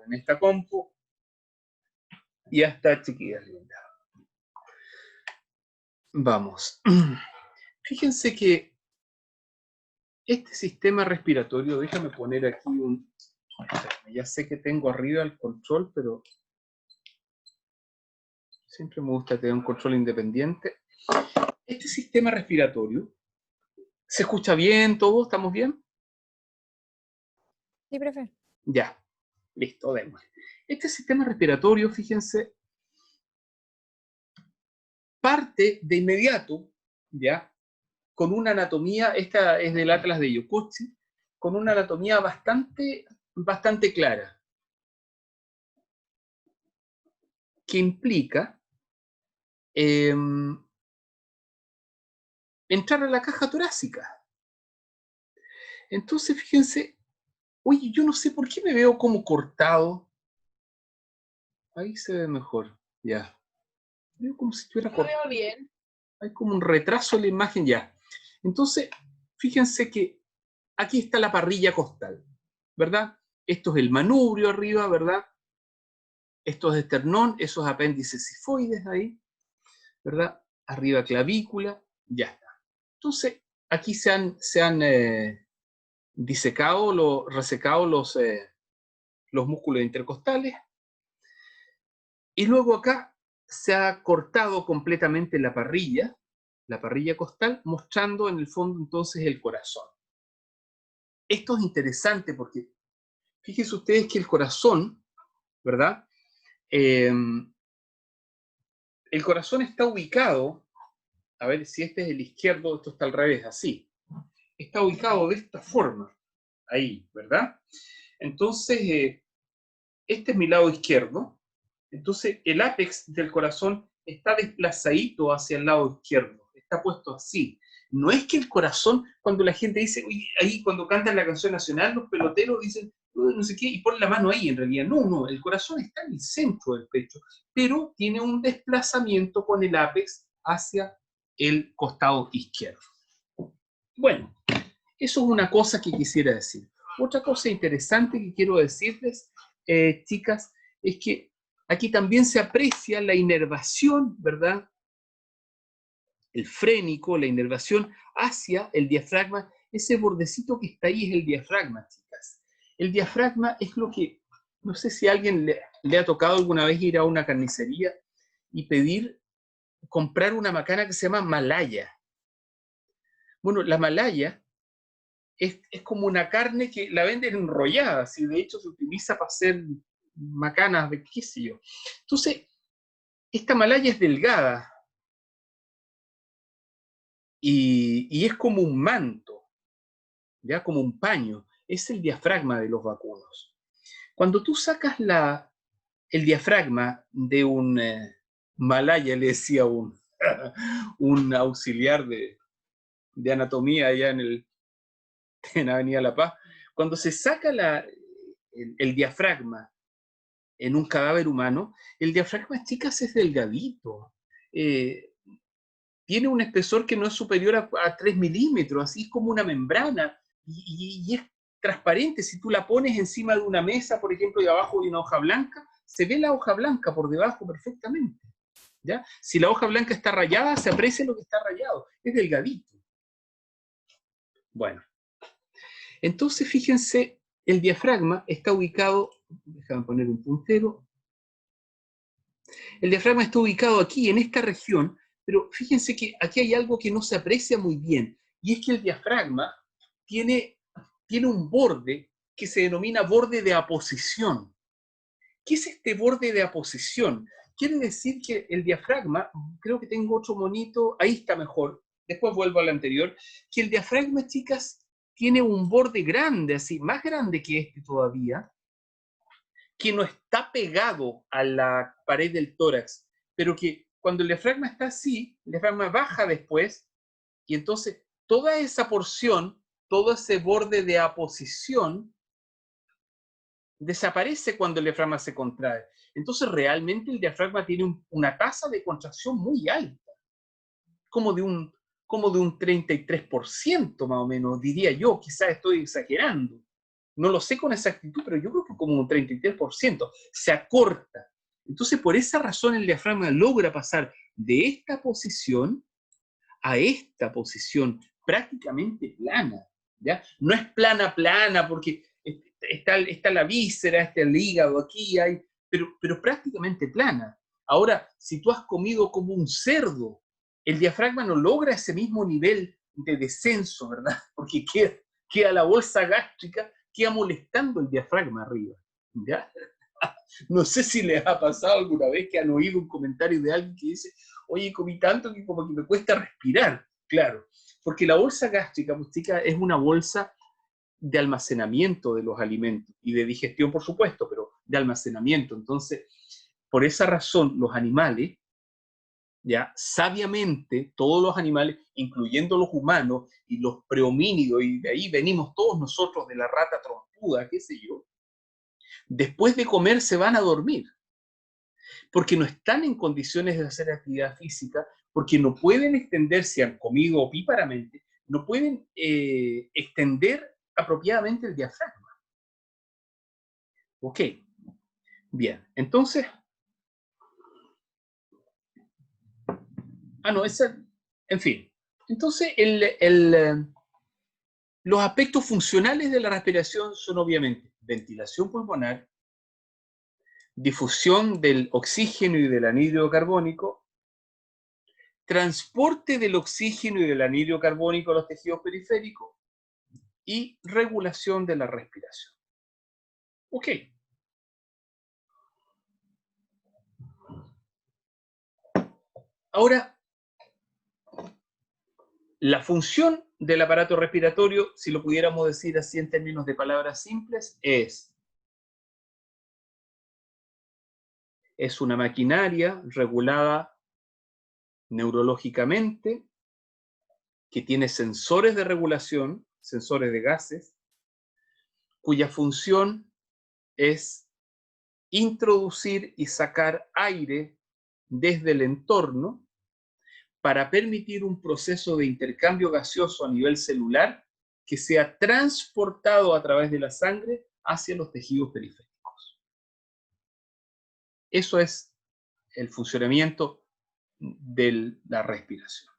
en esta compu. Ya está, chiquillas lindas. Vamos. Fíjense que este sistema respiratorio, déjame poner aquí un... Ya sé que tengo arriba el control, pero siempre me gusta tener un control independiente. Este sistema respiratorio, ¿se escucha bien todo? ¿Estamos bien? Sí, profe. Ya, listo, démosle. Este sistema respiratorio, fíjense, parte de inmediato, ¿ya? Con una anatomía, esta es del Atlas de Yokochi, con una anatomía bastante clara, que implica entrar a la caja torácica. Entonces, fíjense, oye, yo no sé por qué me veo como cortado. Ahí se ve mejor, ya. Veo como si estuviera cortado. Veo bien. Hay como un retraso en la imagen, ya. Entonces, fíjense que aquí está la parrilla costal, ¿verdad? Esto es el manubrio arriba, ¿verdad? Esto es esternón, esos apéndices sifoides ahí, ¿verdad? Arriba clavícula, ya está. Entonces, aquí se han disecado, resecado los músculos intercostales, y luego acá se ha cortado completamente la parrilla costal, mostrando en el fondo entonces el corazón. Esto es interesante porque fíjense ustedes que el corazón, ¿verdad? El corazón está ubicado, a ver si este es el izquierdo, esto está al revés, así. Está ubicado de esta forma, ahí, ¿verdad? Entonces, este es mi lado izquierdo. Entonces, el ápex del corazón está desplazadito hacia el lado izquierdo, está puesto así. No es que el corazón, cuando la gente dice, uy, ahí cuando cantan la canción nacional, los peloteros dicen, no sé qué, y ponen la mano ahí, en realidad. No, el corazón está en el centro del pecho, pero tiene un desplazamiento con el ápex hacia el costado izquierdo. Bueno, eso es una cosa que quisiera decir. Otra cosa interesante que quiero decirles, chicas, es que aquí también se aprecia la inervación, ¿verdad? El frénico, la inervación hacia el diafragma. Ese bordecito que está ahí es el diafragma, chicas. El diafragma es lo que, no sé si a alguien le ha tocado alguna vez ir a una carnicería y comprar una macana que se llama malaya. Bueno, la malaya es como una carne que la venden enrollada, y de hecho se utiliza para hacer macanas de qué sé yo. Entonces, esta malaya es delgada y es como un manto, ya como un paño. Es el diafragma de los vacunos. Cuando tú sacas el diafragma de un malaya, le decía un auxiliar de anatomía allá en Avenida La Paz, cuando se saca el diafragma en un cadáver humano, el diafragma, chicas, es delgadito. Tiene un espesor que no es superior a 3 milímetros, así es como una membrana, y es transparente. Si tú la pones encima de una mesa, por ejemplo, y abajo hay una hoja blanca, se ve la hoja blanca por debajo perfectamente. ¿Ya? Si la hoja blanca está rayada, se aprecia lo que está rayado. Es delgadito. Bueno, entonces fíjense, el diafragma está ubicado, déjame poner un puntero, el diafragma está ubicado aquí, en esta región, pero fíjense que aquí hay algo que no se aprecia muy bien, y es que el diafragma tiene un borde que se denomina borde de aposición. ¿Qué es este borde de aposición? Quiere decir que el diafragma, creo que tengo otro monito, ahí está mejor, después vuelvo al anterior, que el diafragma, chicas, tiene un borde grande, así, más grande que este todavía, que no está pegado a la pared del tórax, pero que cuando el diafragma está así, el diafragma baja después, y entonces toda esa porción, todo ese borde de aposición, desaparece cuando el diafragma se contrae. Entonces realmente el diafragma tiene una tasa de contracción muy alta, como de un 33% más o menos, diría yo, quizás estoy exagerando. No lo sé con exactitud, pero yo creo que como un 33%. Se acorta. Entonces, por esa razón, el diafragma logra pasar de esta posición a esta posición prácticamente plana, ¿ya? No es plana, plana, porque está la víscera, está el hígado, aquí hay, pero prácticamente plana. Ahora, si tú has comido como un cerdo, el diafragma no logra ese mismo nivel de descenso, ¿verdad? Porque queda la bolsa gástrica, queda molestando el diafragma arriba, ¿ya? No sé si les ha pasado alguna vez que han oído un comentario de alguien que dice, oye, comí tanto que como que me cuesta respirar. Claro, porque la bolsa gástrica, pues, chica, es una bolsa de almacenamiento de los alimentos y de digestión, por supuesto, pero de almacenamiento. Entonces, por esa razón, los animales, ya sabiamente, todos los animales, incluyendo los humanos y los prehomínidos, y de ahí venimos todos nosotros de la rata trompuda, qué sé yo, después de comer se van a dormir, porque no están en condiciones de hacer actividad física, porque no pueden extender, si han comido opíparamente, no pueden extender apropiadamente el diafragma. Ok, bien, entonces, no, en fin, entonces los aspectos funcionales de la respiración son obviamente ventilación pulmonar, difusión del oxígeno y del anhídrido carbónico, transporte del oxígeno y del anhídrido carbónico a los tejidos periféricos y regulación de la respiración. Ok. Ahora, la función del aparato respiratorio, si lo pudiéramos decir así en términos de palabras simples, es una maquinaria regulada neurológicamente, que tiene sensores de regulación, sensores de gases, cuya función es introducir y sacar aire desde el entorno para permitir un proceso de intercambio gaseoso a nivel celular que sea transportado a través de la sangre hacia los tejidos periféricos. Eso es el funcionamiento de la respiración.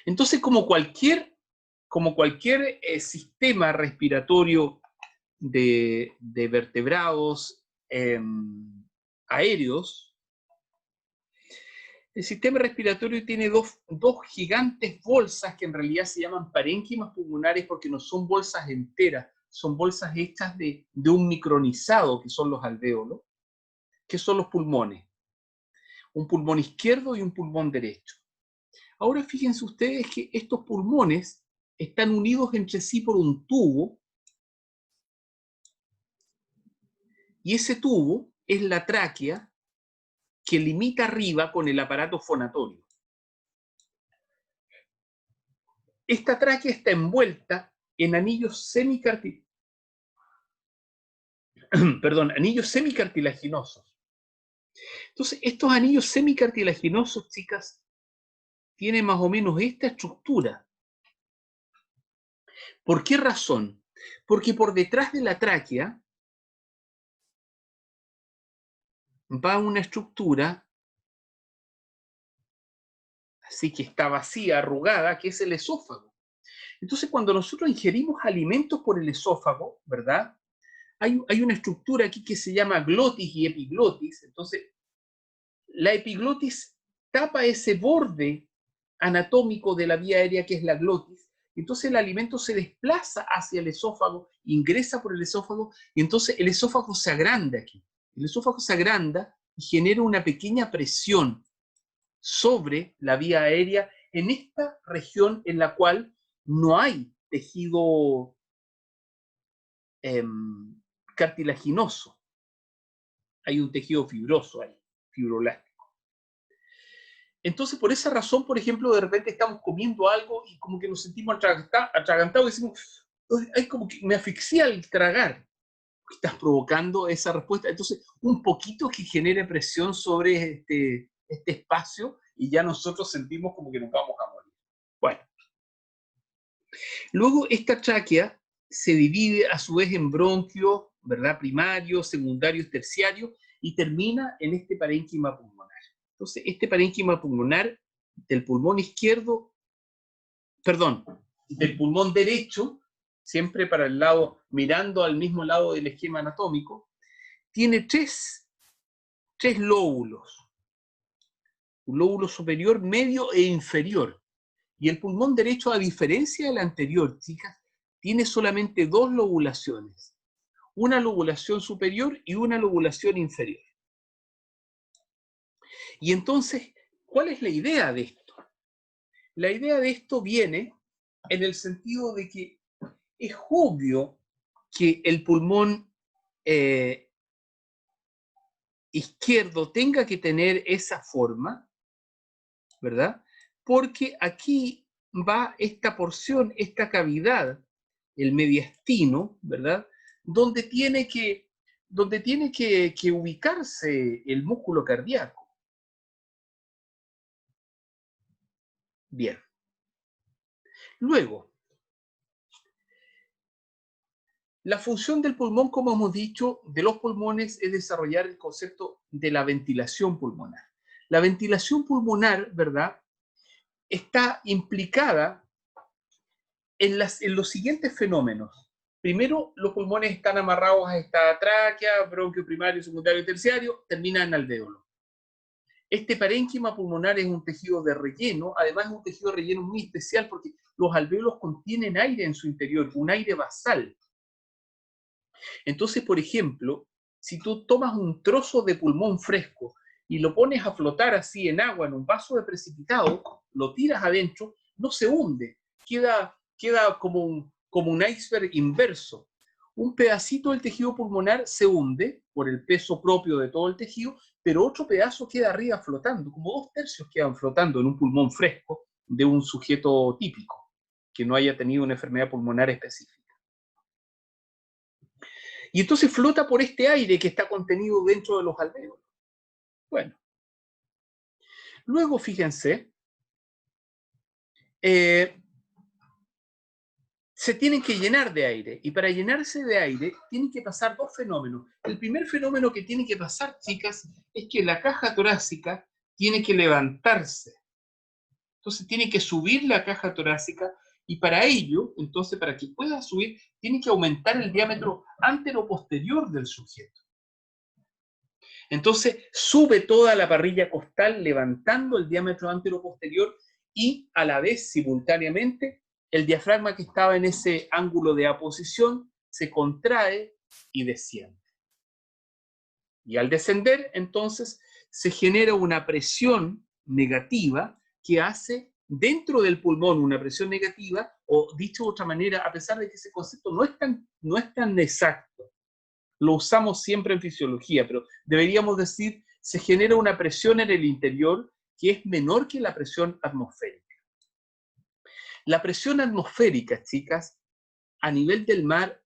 Entonces, como cualquier sistema respiratorio de vertebrados aéreos, el sistema respiratorio tiene dos gigantes bolsas que en realidad se llaman parénquimas pulmonares porque no son bolsas enteras, son bolsas hechas de un micronizado, que son los alvéolos, que son los pulmones. Un pulmón izquierdo y un pulmón derecho. Ahora fíjense ustedes que estos pulmones están unidos entre sí por un tubo, y ese tubo es la tráquea que limita arriba con el aparato fonatorio. Esta tráquea está envuelta en anillos semicartilaginosos. Entonces, estos anillos semicartilaginosos, chicas, tienen más o menos esta estructura. ¿Por qué razón? Porque por detrás de la tráquea va una estructura, así que está vacía, arrugada, que es el esófago. Entonces, cuando nosotros ingerimos alimentos por el esófago, ¿verdad? Hay una estructura aquí que se llama glotis y epiglotis. Entonces, la epiglotis tapa ese borde anatómico de la vía aérea que es la glotis. Entonces el alimento se desplaza hacia el esófago, ingresa por el esófago, y entonces el esófago se agranda aquí. El esófago se agranda y genera una pequeña presión sobre la vía aérea en esta región en la cual no hay tejido cartilaginoso. Hay un tejido fibroso ahí, fibroelástico. Entonces, por esa razón, por ejemplo, de repente estamos comiendo algo y como que nos sentimos atragantados y decimos, ay, como que me asfixia al tragar. Estás provocando esa respuesta. Entonces, un poquito que genere presión sobre este espacio y ya nosotros sentimos como que nos vamos a morir. Bueno, luego esta tráquea se divide a su vez en bronquios, ¿verdad? Primarios, secundarios, terciarios, y termina en este parénquima pulmonar. Entonces, este parénquima pulmonar del pulmón izquierdo, perdón, del pulmón derecho, siempre para el lado, mirando al mismo lado del esquema anatómico, tiene tres lóbulos. Un lóbulo superior, medio e inferior. Y el pulmón derecho, a diferencia del anterior, chicas, tiene solamente dos lobulaciones. Una lobulación superior y una lobulación inferior. Y entonces, ¿cuál es la idea de esto? La idea de esto viene en el sentido de que es obvio que el pulmón izquierdo tenga que tener esa forma, ¿verdad? Porque aquí va esta porción, esta cavidad, el mediastino, ¿verdad? Donde tiene que ubicarse el músculo cardíaco. Bien. Luego, la función del pulmón, como hemos dicho, de los pulmones es desarrollar el concepto de la ventilación pulmonar. La ventilación pulmonar, ¿verdad?, está implicada en los siguientes fenómenos. Primero, los pulmones están amarrados a esta tráquea, bronquio primario, secundario y terciario, terminan en alvéolo. Este parénquima pulmonar es un tejido de relleno, además es un tejido de relleno muy especial porque los alvéolos contienen aire en su interior, un aire basal. Entonces, por ejemplo, si tú tomas un trozo de pulmón fresco y lo pones a flotar así en agua, en un vaso de precipitado, lo tiras adentro, no se hunde, queda como un iceberg inverso. Un pedacito del tejido pulmonar se hunde por el peso propio de todo el tejido, pero otro pedazo queda arriba flotando, como 2/3 quedan flotando en un pulmón fresco de un sujeto típico, que no haya tenido una enfermedad pulmonar específica. Y entonces flota por este aire que está contenido dentro de los alvéolos. Bueno, luego fíjense, se tienen que llenar de aire, y para llenarse de aire tienen que pasar dos fenómenos. El primer fenómeno que tiene que pasar, chicas, es que la caja torácica tiene que levantarse. Entonces tiene que subir la caja torácica, y para ello, entonces para que pueda subir, tiene que aumentar el diámetro antero-posterior del sujeto. Entonces sube toda la parrilla costal levantando el diámetro antero-posterior, y a la vez, simultáneamente, el diafragma que estaba en ese ángulo de aposición se contrae y desciende. Y al descender, entonces, se genera una presión negativa que hace dentro del pulmón una presión negativa, o dicho de otra manera, a pesar de que ese concepto no es tan exacto, lo usamos siempre en fisiología, pero deberíamos decir, se genera una presión en el interior que es menor que la presión atmosférica. La presión atmosférica, chicas, a nivel del mar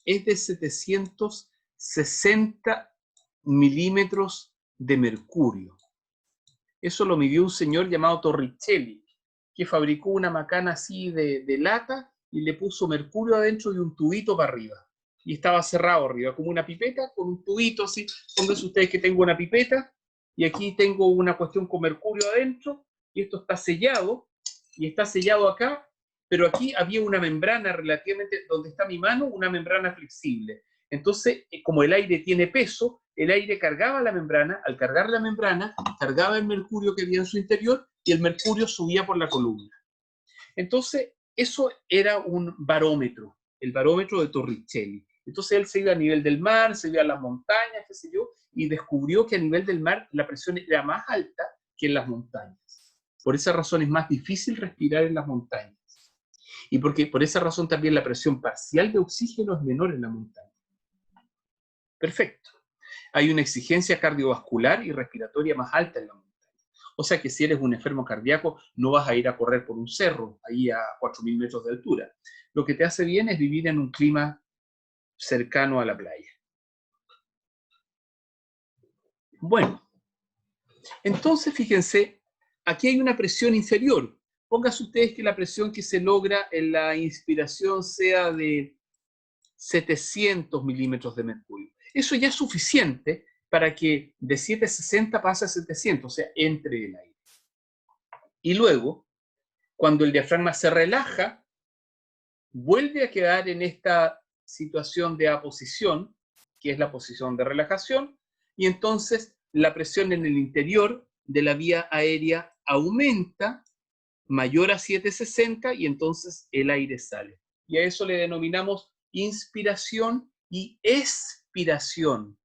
es de 760 milímetros de mercurio. Eso lo midió un señor llamado Torricelli, que fabricó una macana así de lata y le puso mercurio adentro y un tubito para arriba. Y estaba cerrado arriba, como una pipeta con un tubito así. Pónganse ustedes que tengo una pipeta y aquí tengo una cuestión con mercurio adentro, y esto está sellado, y está sellado acá, pero aquí había una membrana relativamente, donde está mi mano, una membrana flexible. Entonces, como el aire tiene peso, el aire cargaba la membrana, al cargar la membrana, cargaba el mercurio que había en su interior, y el mercurio subía por la columna. Entonces, eso era un barómetro, el barómetro de Torricelli. Entonces él se iba a nivel del mar, se iba a las montañas, qué sé yo, y descubrió que a nivel del mar la presión era más alta que en las montañas. Por esa razón es más difícil respirar en las montañas. Y porque por esa razón también la presión parcial de oxígeno es menor en la montaña. Perfecto. Hay una exigencia cardiovascular y respiratoria más alta en la montaña. O sea que si eres un enfermo cardíaco, no vas a ir a correr por un cerro, ahí a 4.000 metros de altura. Lo que te hace bien es vivir en un clima cercano a la playa. Bueno, entonces fíjense, aquí hay una presión inferior. Pónganse ustedes que la presión que se logra en la inspiración sea de 700 milímetros de mercurio. Eso ya es suficiente para que de 760 pase a 700, o sea, entre el aire. Y luego, cuando el diafragma se relaja, vuelve a quedar en esta situación de aposición, que es la posición de relajación, y entonces la presión en el interior de la vía aérea aumenta, mayor a 760, y entonces el aire sale. Y a eso le denominamos inspiración y expiración.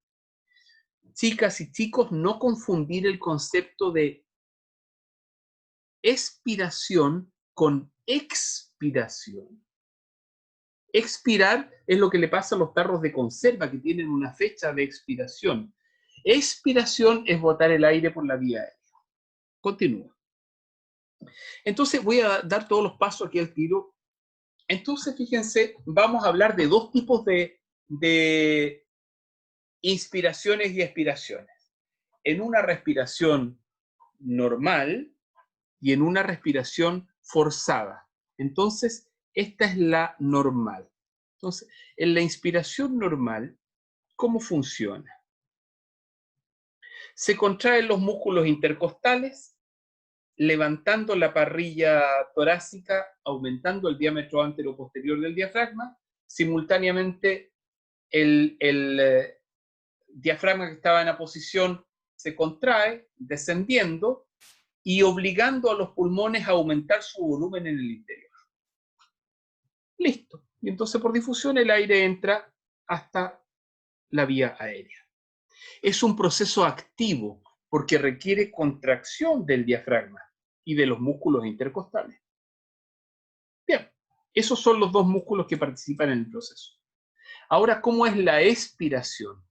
Chicas y chicos, no confundir el concepto de expiración con expiración. Expirar es lo que le pasa a los tarros de conserva que tienen una fecha de expiración. Expiración es botar el aire por la vía aérea. Continúa. Entonces voy a dar todos los pasos aquí al tiro. Entonces, fíjense, vamos a hablar de dos tipos de inspiraciones y expiraciones. En una respiración normal y en una respiración forzada. Entonces, esta es la normal. Entonces, en la inspiración normal, ¿cómo funciona? Se contraen los músculos intercostales, levantando la parrilla torácica, aumentando el diámetro anteroposterior del diafragma. Simultáneamente, el diafragma que estaba en aposición se contrae, descendiendo y obligando a los pulmones a aumentar su volumen en el interior. Listo. Y entonces por difusión el aire entra hasta la vía aérea. Es un proceso activo porque requiere contracción del diafragma y de los músculos intercostales. Bien, esos son los dos músculos que participan en el proceso. Ahora, ¿cómo es la expiración?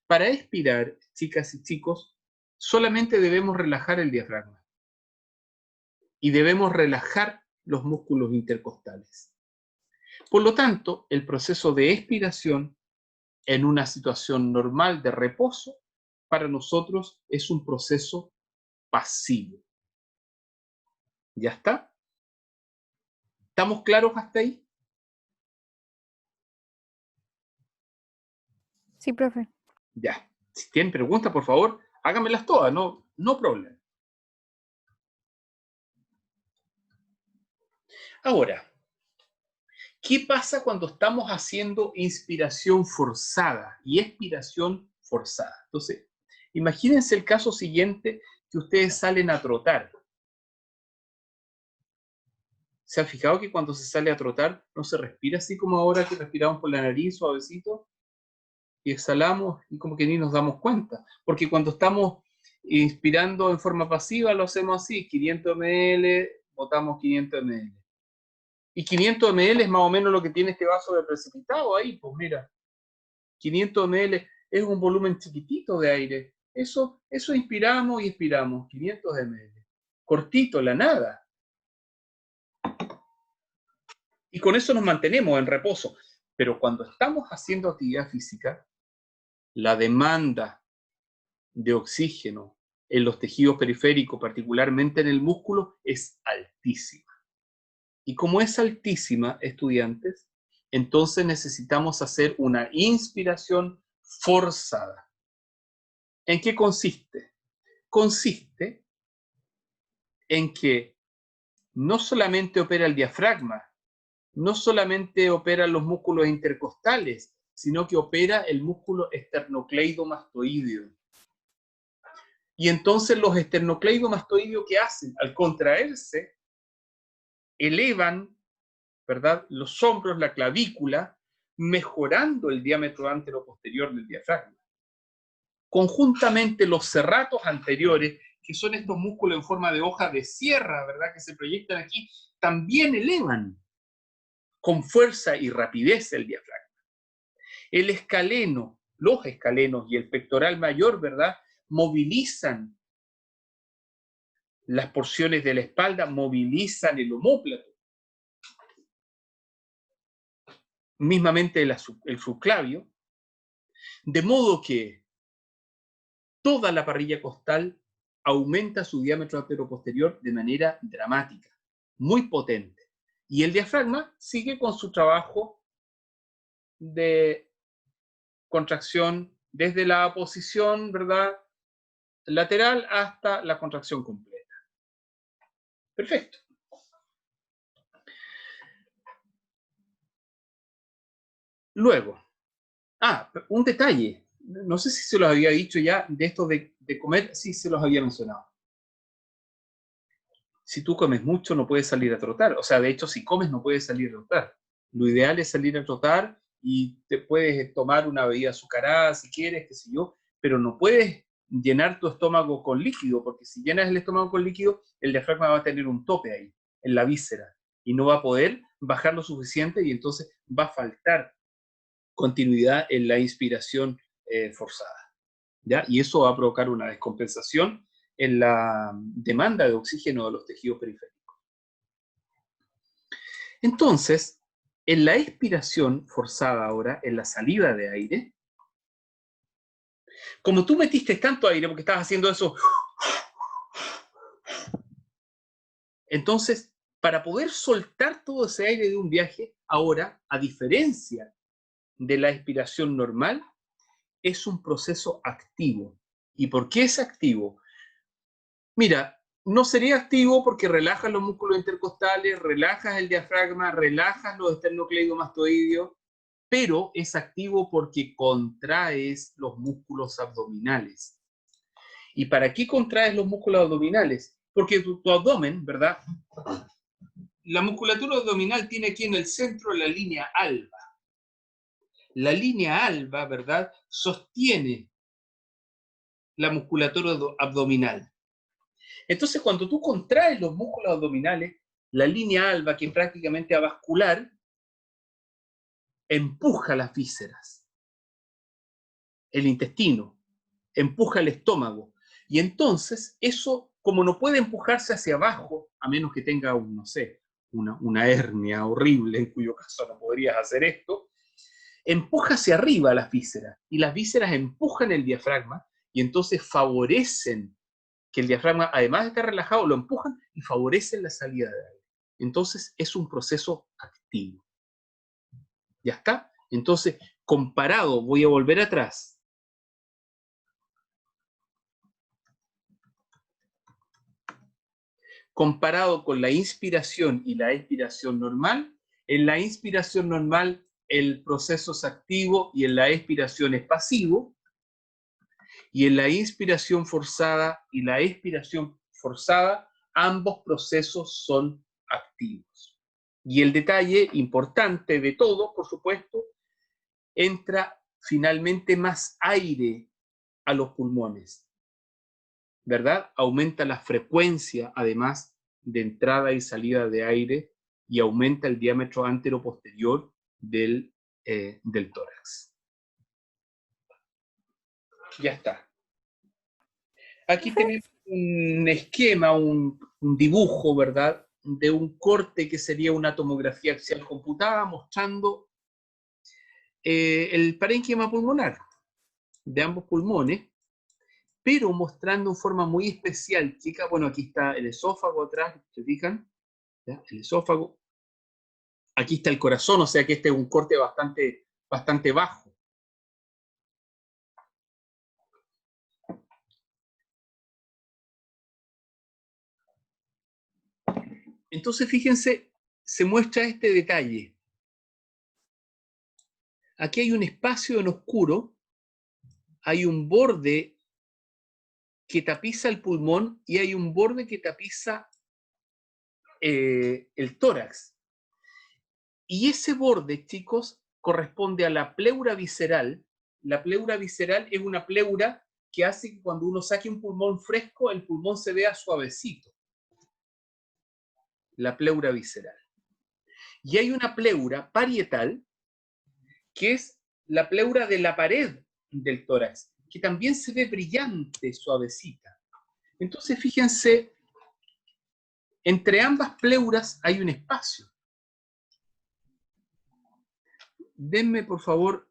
Para expirar, chicas y chicos, solamente debemos relajar el diafragma y debemos relajar los músculos intercostales. Por lo tanto, el proceso de expiración en una situación normal de reposo, para nosotros es un proceso pasivo. ¿Ya está? ¿Estamos claros hasta ahí? Sí, profe. Ya. Si tienen preguntas, por favor, háganmelas todas, no problema. Ahora, ¿qué pasa cuando estamos haciendo inspiración forzada y expiración forzada? Entonces, imagínense el caso siguiente, que ustedes salen a trotar. ¿Se han fijado que cuando se sale a trotar no se respira así como ahora que respiramos por la nariz suavecito y exhalamos y como que ni nos damos cuenta? Porque cuando estamos inspirando en forma pasiva lo hacemos así, 500 ml, botamos 500 ml. Y 500 ml es más o menos lo que tiene este vaso de precipitado ahí, pues mira, 500 ml es un volumen chiquitito de aire. Eso inspiramos y expiramos, 500 ml. Cortito, la nada. Y con eso nos mantenemos en reposo. Pero cuando estamos haciendo actividad física, la demanda de oxígeno en los tejidos periféricos, particularmente en el músculo, es altísima. Y como es altísima, estudiantes, entonces necesitamos hacer una inspiración forzada. ¿En qué consiste? Consiste en que no solamente opera el diafragma, no solamente operan los músculos intercostales, sino que opera el músculo esternocleidomastoideo. Y entonces los esternocleidomastoideos, ¿qué hacen? Al contraerse, elevan, ¿verdad?, los hombros, la clavícula, mejorando el diámetro anteroposterior del diafragma. Conjuntamente los serratos anteriores, que son estos músculos en forma de hoja de sierra, ¿verdad?, que se proyectan aquí, también elevan con fuerza y rapidez el diafragma. El escaleno, los escalenos y el pectoral mayor, ¿verdad?, movilizan las porciones de la espalda, movilizan el omóplato. Mismamente el subclavio, de modo que toda la parrilla costal aumenta su diámetro anteroposterior de manera dramática, muy potente. Y el diafragma sigue con su trabajo de contracción desde la posición, ¿verdad?, lateral hasta la contracción completa. Perfecto. Luego, un detalle. No sé si se los había dicho ya de esto de comer, sí se los había mencionado. Si tú comes mucho no puedes salir a trotar. O sea, de hecho, si comes no puedes salir a trotar. Lo ideal es salir a trotar y te puedes tomar una bebida azucarada si quieres, qué sé yo, pero no puedes llenar tu estómago con líquido, porque si llenas el estómago con líquido, el diafragma va a tener un tope ahí, en la víscera, y no va a poder bajar lo suficiente y entonces va a faltar continuidad en la inspiración forzada, ¿ya? Y eso va a provocar una descompensación en la demanda de oxígeno de los tejidos periféricos. Entonces, en la expiración forzada ahora, en la salida de aire, como tú metiste tanto aire porque estabas haciendo eso, entonces, para poder soltar todo ese aire de un viaje, ahora, a diferencia de la expiración normal, es un proceso activo. ¿Y por qué es activo? Mira, no sería activo porque relajas los músculos intercostales, relajas el diafragma, relajas los esternocleidomastoideos, pero es activo porque contraes los músculos abdominales. ¿Y para qué contraes los músculos abdominales? Porque tu abdomen, ¿verdad? La musculatura abdominal tiene aquí en el centro la línea alba. La línea alba, ¿verdad?, sostiene la musculatura abdominal. Entonces, cuando tú contraes los músculos abdominales, la línea alba, que es prácticamente avascular, empuja las vísceras, el intestino, empuja el estómago. Y entonces, eso, como no puede empujarse hacia abajo, a menos que tenga, no sé, una hernia horrible, en cuyo caso no podrías hacer esto, empuja hacia arriba las vísceras. Y las vísceras empujan el diafragma y entonces favorecen que el diafragma, además de estar relajado, lo empujan y favorecen la salida de aire. Entonces, es un proceso activo. ¿Ya está? Entonces, comparado, voy a volver atrás. Comparado con la inspiración y la expiración normal, en la inspiración normal el proceso es activo y en la expiración es pasivo, y en la inspiración forzada y la expiración forzada, ambos procesos son activos. Y el detalle importante de todo, por supuesto, entra finalmente más aire a los pulmones, ¿verdad? Aumenta la frecuencia, además, de entrada y salida de aire y aumenta el diámetro anteroposterior del tórax. Ya está. Aquí tenemos un esquema, un dibujo, ¿verdad?, de un corte que sería una tomografía axial computada mostrando el parénquima pulmonar de ambos pulmones, pero mostrando en forma muy especial, chicas. Bueno, aquí está el esófago atrás, ¿se fijan? ¿Ya? El esófago. Aquí está el corazón, o sea que este es un corte bastante bajo. Entonces, fíjense, se muestra este detalle. Aquí hay un espacio en oscuro, hay un borde que tapiza el pulmón y hay un borde que tapiza el tórax. Y ese borde, chicos, corresponde a la pleura visceral. La pleura visceral es una pleura que hace que cuando uno saque un pulmón fresco, el pulmón se vea suavecito. La pleura visceral. Y hay una pleura parietal, que es la pleura de la pared del tórax, que también se ve brillante, suavecita. Entonces, fíjense, entre ambas pleuras hay un espacio. Denme, por favor.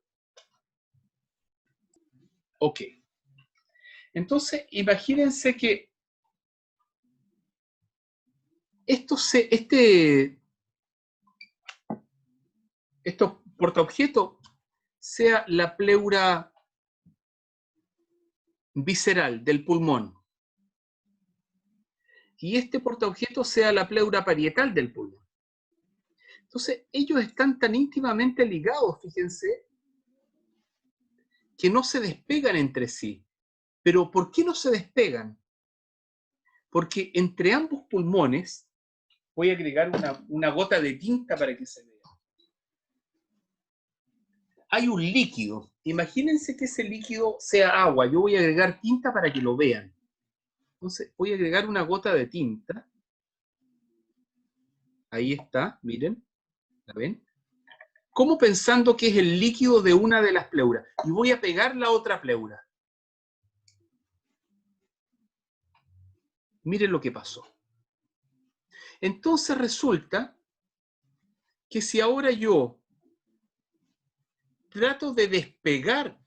Ok. Entonces, imagínense que estos portaobjetos sea la pleura visceral del pulmón y este portaobjetos sea la pleura parietal del pulmón. Entonces, ellos están tan íntimamente ligados, fíjense, que no se despegan entre sí. ¿Pero por qué no se despegan? Porque entre ambos pulmones, voy a agregar una gota de tinta para que se vea. Hay un líquido. Imagínense que ese líquido sea agua. Yo voy a agregar tinta para que lo vean. Entonces, voy a agregar una gota de tinta. Ahí está, miren. ¿La ven? Como pensando que es el líquido de una de las pleuras. Y voy a pegar la otra pleura. Miren lo que pasó. Entonces resulta que si ahora yo trato de despegar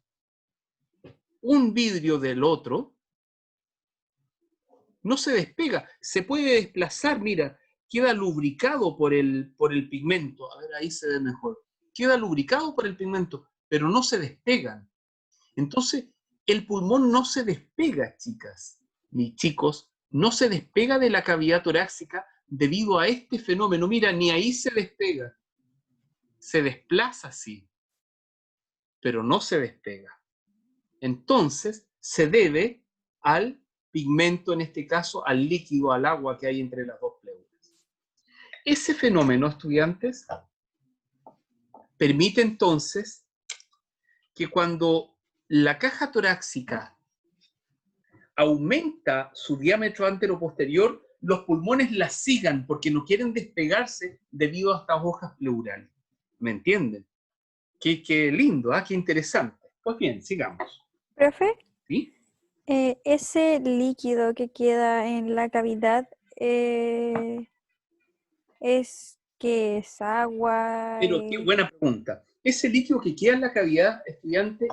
un vidrio del otro, no se despega, se puede desplazar, mira, queda lubricado por el pigmento, a ver, ahí se ve mejor, queda lubricado por el pigmento, pero no se despegan. Entonces, el pulmón no se despega, chicas, ni chicos, no se despega de la cavidad torácica debido a este fenómeno. Mira, ni ahí se despega, se desplaza sí, pero no se despega. Entonces, se debe al pigmento, en este caso, al líquido, al agua que hay entre las dos pleuras. Ese fenómeno, estudiantes, permite entonces que cuando la caja torácica aumenta su diámetro anteroposterior, los pulmones la sigan porque no quieren despegarse debido a estas hojas pleurales. ¿Me entienden? Qué lindo, qué interesante. Pues bien, sigamos. Profe, ¿Sí? ese líquido que queda en la cavidad es que es agua. Pero qué buena pregunta. Ese líquido que queda en la cavidad, estudiante,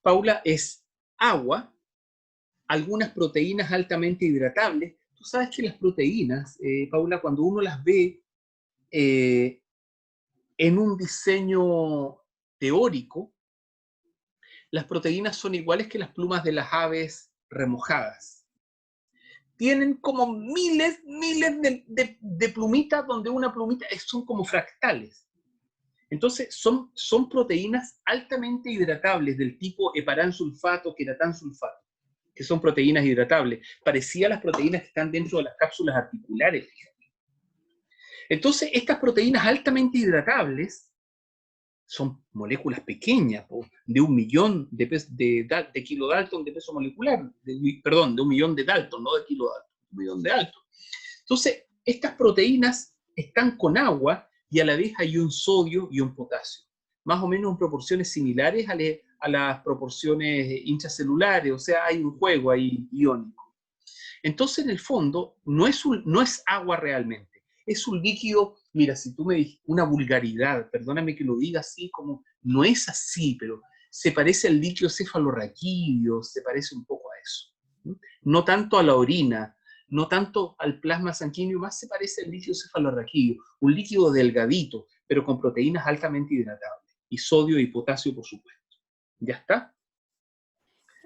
Paula, es agua, algunas proteínas altamente hidratables. Tú sabes que las proteínas, Paula, cuando uno las ve eh, en un diseño teórico, las proteínas son iguales que las plumas de las aves remojadas. Tienen como miles de plumitas, donde una plumita son como fractales. Entonces, son proteínas altamente hidratables del tipo heparansulfato, queratansulfato, que son proteínas hidratables. Parecía las proteínas que están dentro de las cápsulas articulares. Entonces, estas proteínas altamente hidratables son moléculas pequeñas, de 1.000.000 de kilodalton de peso molecular, perdón, de 1.000.000 de Dalton, no de kilodalton, 1.000.000 de Dalton. Entonces, estas proteínas están con agua y a la vez hay un sodio y un potasio, más o menos en proporciones similares a las proporciones intracelulares, o sea, hay un juego ahí iónico. Entonces, en el fondo, no es agua realmente, es un líquido. Mira, si tú me dices una vulgaridad, perdóname que lo diga así, como no es así, pero se parece al líquido cefalorraquídeo, se parece un poco a eso. No tanto a la orina, no tanto al plasma sanguíneo, más se parece al líquido cefalorraquídeo, un líquido delgadito, pero con proteínas altamente hidratables, y sodio y potasio, por supuesto. ¿Ya está?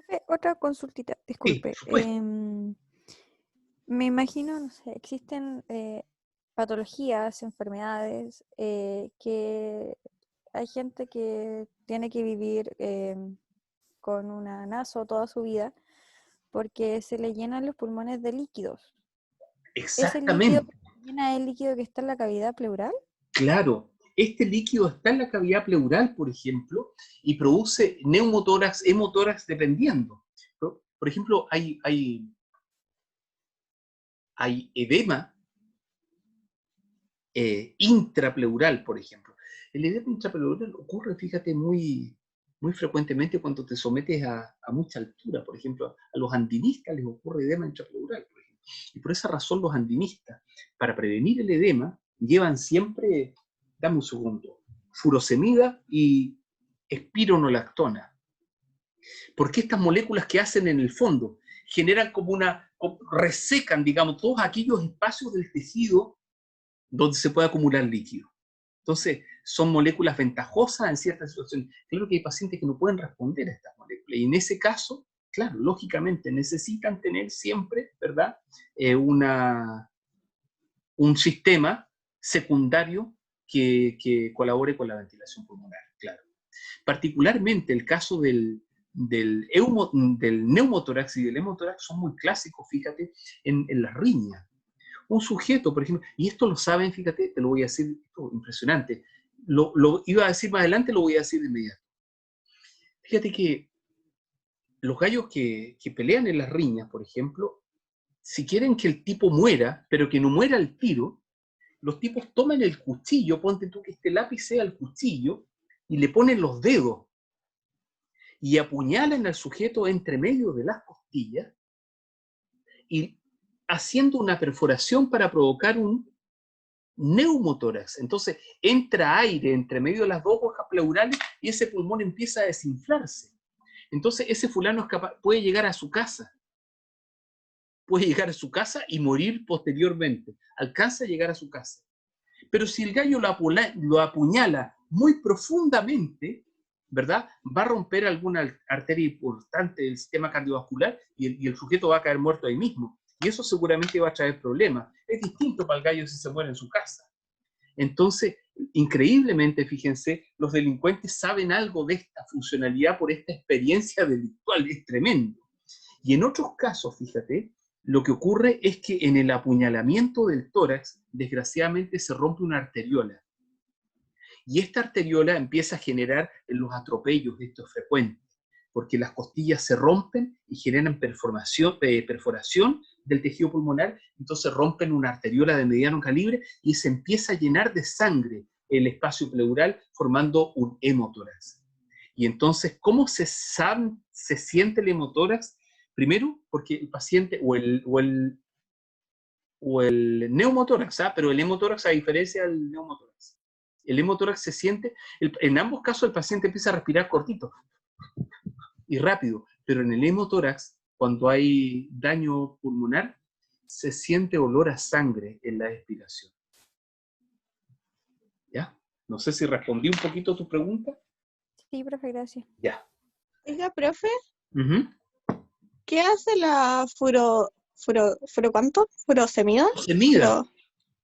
Profe, otra consultita, Sí, por disculpe. supuesto. Me imagino, no sé, existen patologías, enfermedades, que hay gente que tiene que vivir con una naso toda su vida porque se le llenan los pulmones de líquidos. ¿Ese líquido Exactamente. que se llena es el líquido que está en la cavidad pleural? Claro, este líquido está en la cavidad pleural, por ejemplo, y produce neumotórax, hemotórax, dependiendo. Por ejemplo, hay edema intrapleural, por ejemplo. El edema intrapleural ocurre, fíjate, muy frecuentemente cuando te sometes a mucha altura. Por ejemplo, a los andinistas les ocurre edema intrapleural, por ejemplo. Y por esa razón los andinistas, para prevenir el edema, llevan siempre, dame un segundo, furosemida y espironolactona. Porque estas moléculas que hacen en el fondo generan resecan, digamos, todos aquellos espacios del tejido donde se puede acumular líquido. Entonces, son moléculas ventajosas en ciertas situaciones. Claro que hay pacientes que no pueden responder a estas moléculas, y en ese caso, claro, lógicamente necesitan tener siempre, ¿verdad?, un sistema secundario que colabore con la ventilación pulmonar, claro. Particularmente el caso del neumotórax y del hemotórax son muy clásicos, fíjate, en las riñas. Un sujeto, por ejemplo, y esto lo saben, fíjate, te lo voy a decir, esto, impresionante, lo iba a decir más adelante, lo voy a decir de inmediato. Fíjate que los gallos que pelean en las riñas, por ejemplo, si quieren que el tipo muera, pero que no muera al tiro, los tipos toman el cuchillo, ponte tú que este lápiz sea el cuchillo, y le ponen los dedos, y apuñalan al sujeto entre medio de las costillas, y haciendo una perforación para provocar un neumotórax. Entonces entra aire entre medio de las dos hojas pleurales y ese pulmón empieza a desinflarse. Entonces ese fulano es capaz, puede llegar a su casa y morir posteriormente. Alcanza a llegar a su casa. Pero si el gallo lo apuñala muy profundamente, ¿verdad?, va a romper alguna arteria importante del sistema cardiovascular y el sujeto va a caer muerto ahí mismo. Y eso seguramente va a traer problemas. Es distinto para el gallo si se muere en su casa. Entonces, increíblemente, fíjense, los delincuentes saben algo de esta funcionalidad por esta experiencia delictual. Es tremendo. Y en otros casos, fíjate, lo que ocurre es que en el apuñalamiento del tórax, desgraciadamente, se rompe una arteriola. Y esta arteriola empieza a generar los atropellos, esto es frecuente, porque las costillas se rompen y generan perforación del tejido pulmonar, entonces rompen una arteriola de mediano calibre y se empieza a llenar de sangre el espacio pleural formando un hemotórax. Y entonces, ¿cómo se siente el hemotórax? Primero, porque el paciente, o el neumotórax, pero el hemotórax a diferencia del neumotórax. El hemotórax se siente, en ambos casos el paciente empieza a respirar cortito y rápido, pero en el hemotórax, cuando hay daño pulmonar, se siente olor a sangre en la expiración. ¿Ya? No sé si respondí un poquito a tu pregunta. Sí, profe, gracias. Ya. Oiga, profe, Uh-huh. ¿qué hace la furosemida? Furosemida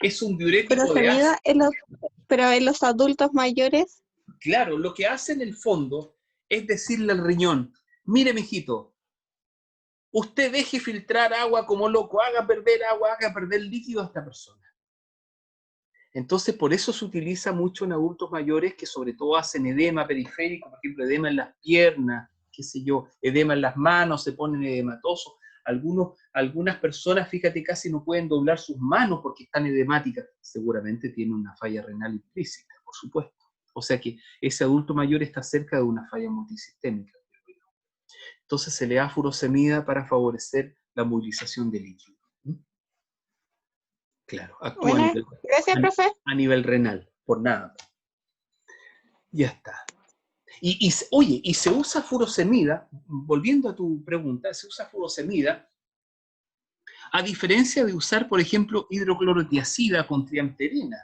es un diurético de Furosemida pero en los adultos mayores. Claro, lo que hace en el fondo es decirle al riñón, mire, mijito, usted deje filtrar agua como loco, haga perder agua, haga perder líquido a esta persona. Entonces, por eso se utiliza mucho en adultos mayores que sobre todo hacen edema periférico, por ejemplo, edema en las piernas, qué sé yo, edema en las manos, se ponen edematosos. Algunas personas, fíjate, casi no pueden doblar sus manos porque están edemáticas. Seguramente tiene una falla renal implícita, por supuesto. O sea que ese adulto mayor está cerca de una falla multisistémica. Entonces se le da furosemida para favorecer la movilización del líquido. Claro, actúa Bueno, gracias, profe. a nivel renal, por nada. Ya está. Oye, y se usa furosemida, volviendo a tu pregunta, se usa furosemida a diferencia de usar, por ejemplo, hidroclorotiazida con triamterena.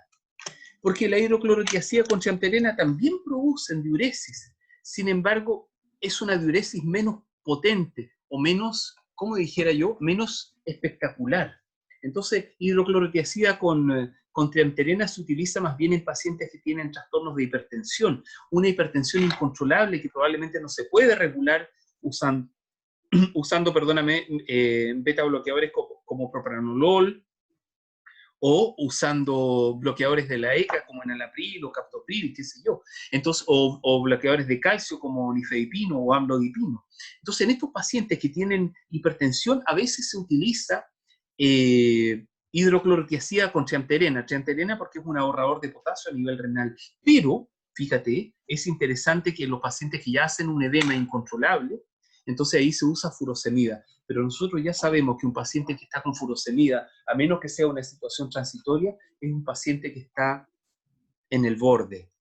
Porque la hidroclorotiazida con triamterena también producen diuresis. Sin embargo, es una diuresis menos potente o menos, como dijera yo, menos espectacular. Entonces, hidroclorotiazida con triamterena se utiliza más bien en pacientes que tienen trastornos de hipertensión, una hipertensión incontrolable que probablemente no se puede regular usando beta bloqueadores como propranolol, o usando bloqueadores de la ECA como enalapril o captopril, qué sé yo. Entonces, o bloqueadores de calcio como nifedipino o amlodipino. Entonces, en estos pacientes que tienen hipertensión, a veces se utiliza hidroclorotiazida con triamterena. Triamterena porque es un ahorrador de potasio a nivel renal. Pero, fíjate, es interesante que los pacientes que ya hacen un edema incontrolable, entonces ahí se usa furosemida. Pero nosotros ya sabemos que un paciente que está con furosemida, a menos que sea una situación transitoria, es un paciente que está en el borde.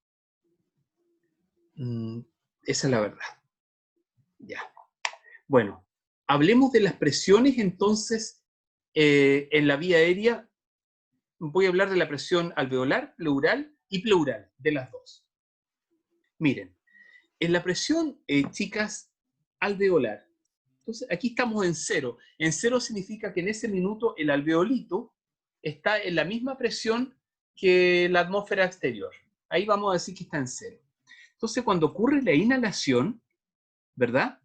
Esa es la verdad. Ya. Bueno, hablemos de las presiones entonces en la vía aérea. Voy a hablar de la presión alveolar, pleural y pleural, de las dos. Miren, en la presión, chicas, alveolar, entonces aquí estamos en cero. En cero significa que en ese minuto el alveolito está en la misma presión que la atmósfera exterior. Ahí vamos a decir que está en cero. Entonces cuando ocurre la inhalación, ¿verdad?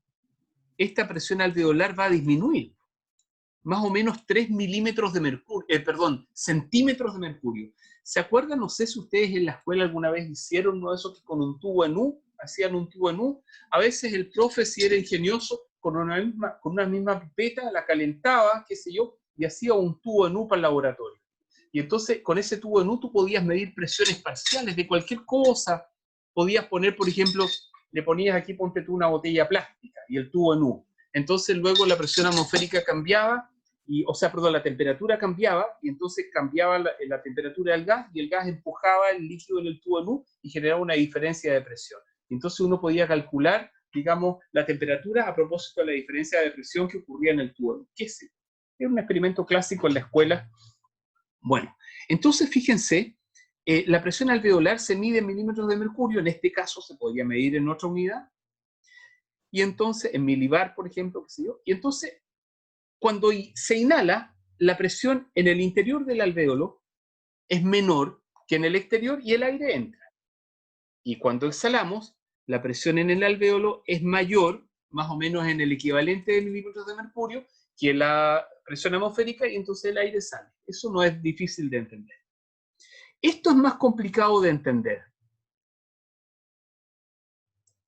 Esta presión alveolar va a disminuir. Más o menos 3 milímetros de mercurio, centímetros de mercurio. ¿Se acuerdan? No sé si ustedes en la escuela alguna vez hicieron uno de esos que con un tubo en U, hacían un tubo en U. A veces el profe, si era ingenioso, con una misma pipeta la calentaba, qué sé yo, y hacía un tubo en U para el laboratorio. Y entonces con ese tubo en U tú podías medir presiones parciales de cualquier cosa. Podías poner, por ejemplo, le ponías aquí, ponte tú una botella plástica y el tubo en U. Entonces luego la presión atmosférica cambiaba, la temperatura cambiaba, y entonces cambiaba la temperatura del gas, y el gas empujaba el líquido en el tubo en U y generaba una diferencia de presión. Entonces uno podía calcular, digamos, la temperatura a propósito de la diferencia de presión que ocurría en el tubo en U. ¿Qué es eso? Era un experimento clásico en la escuela. Bueno, entonces fíjense, la presión alveolar se mide en milímetros de mercurio, en este caso se podría medir en otra unidad, y entonces en milibar, por ejemplo, qué sé yo, y entonces cuando se inhala, la presión en el interior del alvéolo es menor que en el exterior y el aire entra. Y cuando exhalamos, la presión en el alvéolo es mayor, más o menos en el equivalente de milímetros de mercurio, que la presión atmosférica, y entonces el aire sale. Eso no es difícil de entender. Esto es más complicado de entender.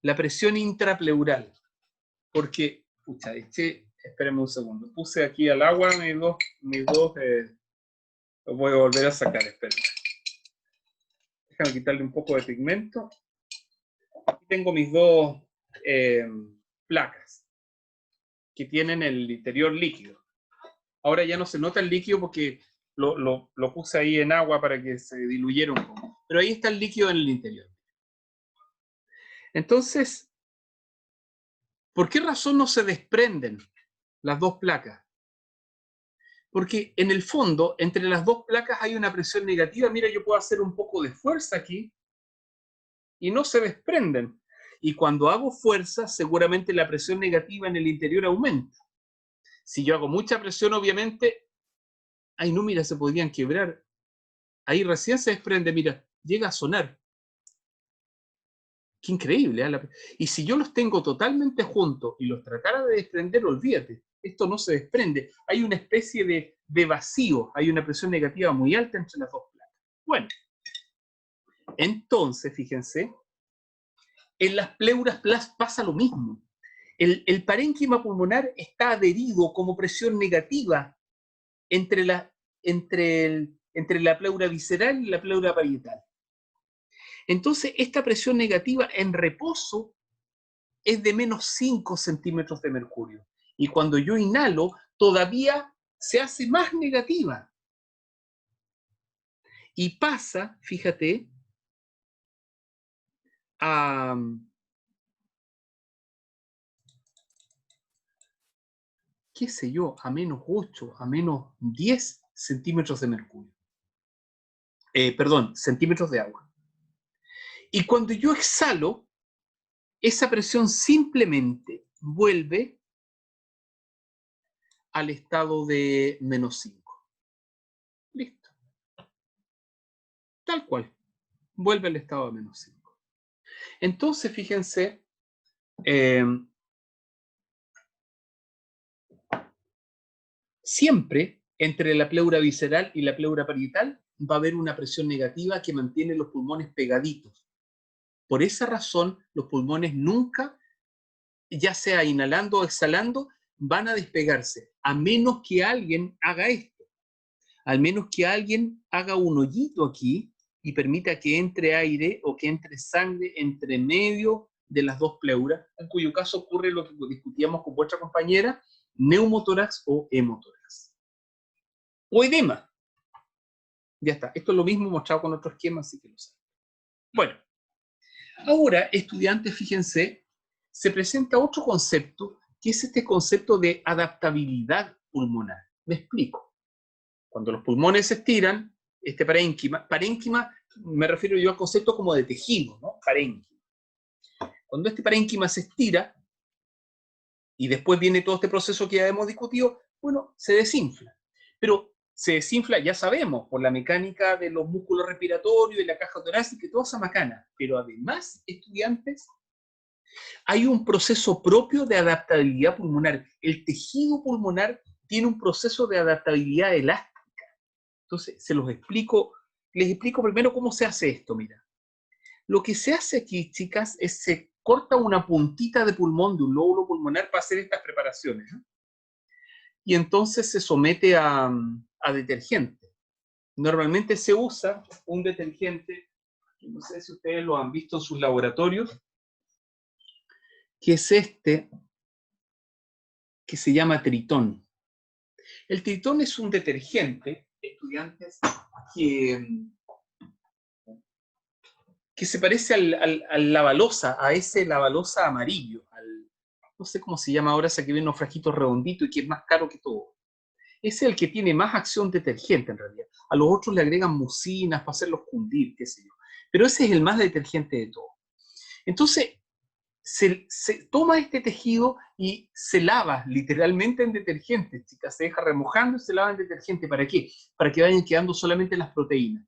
La presión intrapleural. Porque, espérenme un segundo. Puse aquí al agua mis dos los voy a volver a sacar, espérenme. Déjame quitarle un poco de pigmento. Aquí tengo mis dos placas que tienen el interior líquido. Ahora ya no se nota el líquido porque lo puse ahí en agua para que se diluyera un poco. Pero ahí está el líquido en el interior. Entonces, ¿por qué razón no se desprenden las dos placas? Porque en el fondo, entre las dos placas hay una presión negativa. Mira, yo puedo hacer un poco de fuerza aquí y no se desprenden. Y cuando hago fuerza, seguramente la presión negativa en el interior aumenta. Si yo hago mucha presión, obviamente, ay no, mira, se podrían quebrar. Ahí recién se desprende, mira, llega a sonar. Qué increíble, ¿eh? Y si yo los tengo totalmente juntos y los tratara de desprender, olvídate, esto no se desprende. Hay una especie de vacío, hay una presión negativa muy alta entre las dos placas. Bueno, entonces, fíjense, en las pleuras pasa lo mismo. El parénquima pulmonar está adherido como presión negativa entre la pleura visceral y la pleura parietal. Entonces, esta presión negativa en reposo es de menos 5 centímetros de mercurio. Y cuando yo inhalo, todavía se hace más negativa. Y pasa, fíjate, a qué sé yo, a menos 8, a menos 10 centímetros de mercurio. Centímetros de agua. Y cuando yo exhalo, esa presión simplemente vuelve al estado de menos 5. Listo. Tal cual. Vuelve al estado de menos 5. Entonces, fíjense, siempre entre la pleura visceral y la pleura parietal va a haber una presión negativa que mantiene los pulmones pegaditos. Por esa razón, los pulmones nunca, ya sea inhalando o exhalando, van a despegarse, a menos que alguien haga esto. Al menos que alguien haga un hoyito aquí y permita que entre aire o que entre sangre entre medio de las dos pleuras, en cuyo caso ocurre lo que discutíamos con vuestra compañera, neumotórax o hemotórax. O edema. Ya está. Esto es lo mismo mostrado con otro esquema, así que lo saben. Bueno, ahora, estudiantes, fíjense, se presenta otro concepto, que es este concepto de adaptabilidad pulmonar. Me explico. Cuando los pulmones se estiran, este parénquima, me refiero yo al concepto como de tejido, ¿no? Parénquima. Cuando este parénquima se estira, y después viene todo este proceso que ya hemos discutido, bueno, se desinfla. Pero se desinfla, ya sabemos, por la mecánica de los músculos respiratorios, de la caja torácica, y toda esa macana. Pero además, estudiantes, hay un proceso propio de adaptabilidad pulmonar. El tejido pulmonar tiene un proceso de adaptabilidad elástica. Entonces, les explico primero cómo se hace esto, mira. Lo que se hace aquí, chicas, es se corta una puntita de pulmón de un lóbulo pulmonar para hacer estas preparaciones, ¿no? Y entonces se somete a detergente. Normalmente se usa un detergente, no sé si ustedes lo han visto en sus laboratorios, que es este, que se llama Tritón. El Tritón es un detergente, estudiantes, que se parece al lavalosa, a ese lavalosa amarillo, no sé cómo se llama ahora, ese que viene en unos frasquitos redonditos y que es más caro que todo. Ese es el que tiene más acción detergente en realidad. A los otros le agregan mucinas para hacerlos cundir, qué sé yo. Pero ese es el más detergente de todo. Entonces, se toma este tejido y se lava literalmente en detergente, chicas. Se deja remojando y se lava en detergente. ¿Para qué? Para que vayan quedando solamente las proteínas.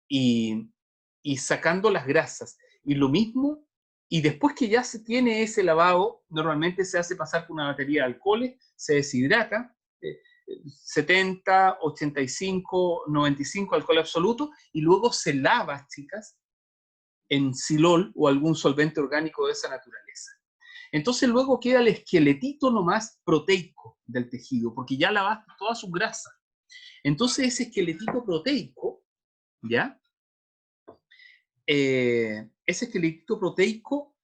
Y sacando las grasas. Y lo mismo, y después que ya se tiene ese lavado, normalmente se hace pasar por una batería de alcoholes, se deshidrata, 70, 85, 95 alcohol absoluto, y luego se lava, chicas, en silol o algún solvente orgánico de esa naturaleza. Entonces luego queda el esqueletito nomás proteico del tejido, porque ya lavaste toda su grasa. Entonces ese esqueletito proteico, ¿ya? Ese esqueletito proteico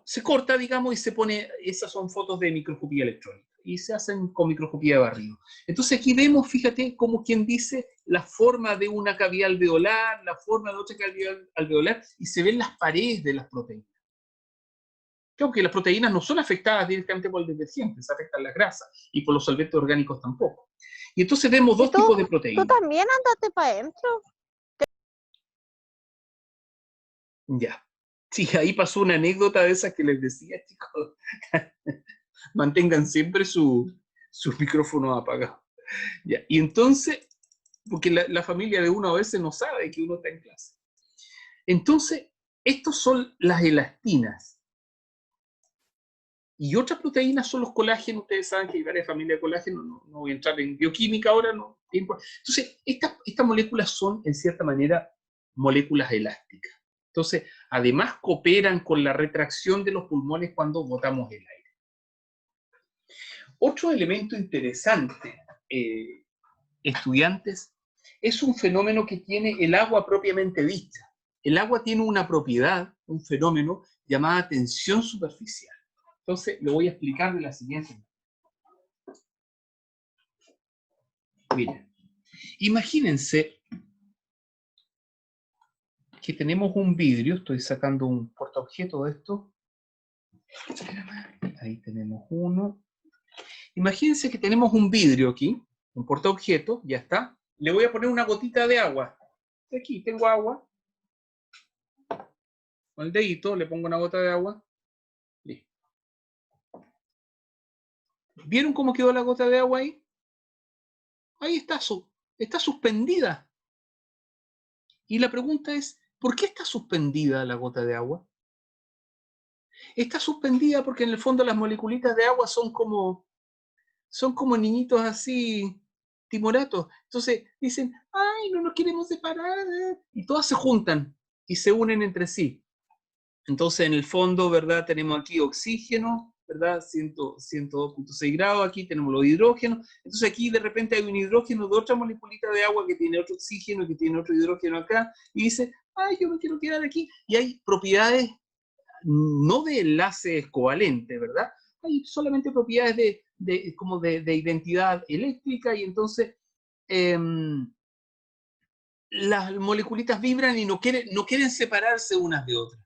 se corta, digamos, y se pone, esas son fotos de microscopía electrónica, y se hacen con microscopía de barrido. Entonces aquí vemos, fíjate, como quien dice, la forma de una cavidad alveolar, la forma de otra cavidad alveolar, y se ven las paredes de las proteínas. Claro que las proteínas no son afectadas directamente por el detergente, se afectan las grasas, y por los solventes orgánicos tampoco. Y entonces vemos dos tipos de proteínas. ¿Tú también andaste para adentro? Ya. Sí, ahí pasó una anécdota de esas que les decía, chicos. Mantengan siempre su micrófono apagado. Ya. Y entonces, porque la familia de uno a veces no sabe que uno está en clase. Entonces, estos son las elastinas. Y otras proteínas son los colágenos. Ustedes saben que hay varias familias de colágeno. No voy a entrar en bioquímica ahora. No. Entonces, estas moléculas son, en cierta manera, moléculas elásticas. Entonces, además cooperan con la retracción de los pulmones cuando botamos el aire. Otro elemento interesante, estudiantes, es un fenómeno que tiene el agua propiamente dicha. El agua tiene una propiedad, un fenómeno llamada tensión superficial. Entonces, lo voy a explicar de la siguiente manera. Miren, imagínense que tenemos un vidrio, estoy sacando un portaobjeto de esto. Ahí tenemos uno. Imagínense que tenemos un vidrio aquí, un portaobjeto, ya está. Le voy a poner una gotita de agua. Aquí tengo agua. Con el dedito le pongo una gota de agua. Listo. ¿Vieron cómo quedó la gota de agua ahí? Ahí está, está suspendida. Y la pregunta es, ¿por qué está suspendida la gota de agua? Está suspendida porque en el fondo las moleculitas de agua son como niñitos así, timoratos. Entonces dicen, ay, no nos queremos separar. Y todas se juntan y se unen entre sí. Entonces, en el fondo, ¿verdad? Tenemos aquí oxígeno, ¿verdad? 102.6 grados, aquí tenemos los hidrógenos. Entonces aquí de repente hay un hidrógeno de otra moleculita de agua que tiene otro oxígeno, que tiene otro hidrógeno acá, y dice, ay, yo me quiero quedar aquí. Y hay propiedades no de enlaces covalentes, ¿verdad? Hay solamente propiedades como de identidad eléctrica, y entonces las moleculitas vibran y no quieren separarse unas de otras.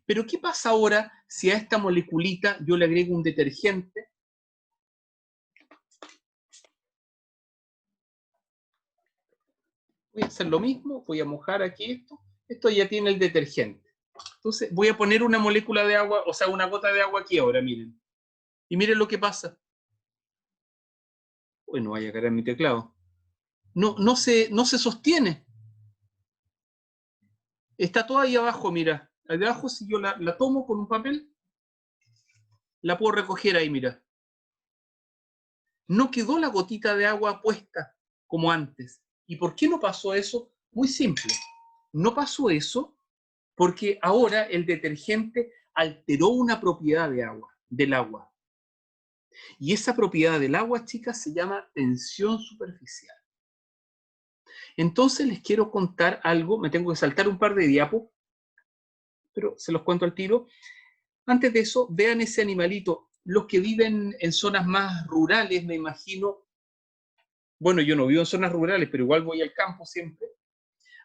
Pero ¿qué pasa ahora si a esta moleculita yo le agrego un detergente Voy a hacer lo mismo, voy a mojar aquí esto. Esto ya tiene el detergente. Entonces voy a poner una molécula de agua, o sea, una gota de agua aquí ahora, miren. Y miren lo que pasa. Bueno, vaya a caer en mi teclado. No se sostiene. Está toda ahí abajo, mira. Ahí abajo, si yo la tomo con un papel, la puedo recoger ahí, mira. No quedó la gotita de agua puesta como antes. ¿Y por qué no pasó eso? Muy simple. No pasó eso porque ahora el detergente alteró una propiedad del agua. Y esa propiedad del agua, chicas, se llama tensión superficial. Entonces les quiero contar algo, me tengo que saltar un par de diapos, pero se los cuento al tiro. Antes de eso, vean ese animalito. Los que viven en zonas más rurales, me imagino, bueno, yo no vivo en zonas rurales, pero igual voy al campo siempre,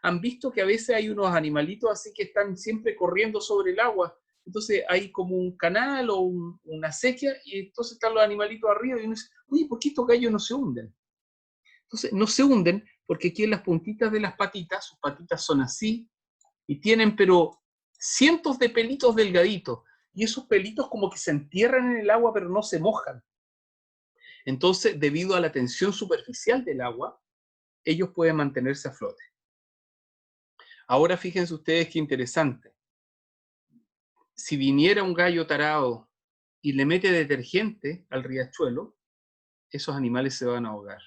han visto que a veces hay unos animalitos así que están siempre corriendo sobre el agua. Entonces hay como un canal o una sequía y entonces están los animalitos arriba y uno dice, oye, ¿por qué estos gallos no se hunden? Entonces no se hunden porque aquí en las puntitas de las patitas, sus patitas son así y tienen pero cientos de pelitos delgaditos y esos pelitos como que se entierran en el agua pero no se mojan. Entonces, debido a la tensión superficial del agua, ellos pueden mantenerse a flote. Ahora fíjense ustedes qué interesante. Si viniera un gallo tarado y le mete detergente al riachuelo, esos animales se van a ahogar.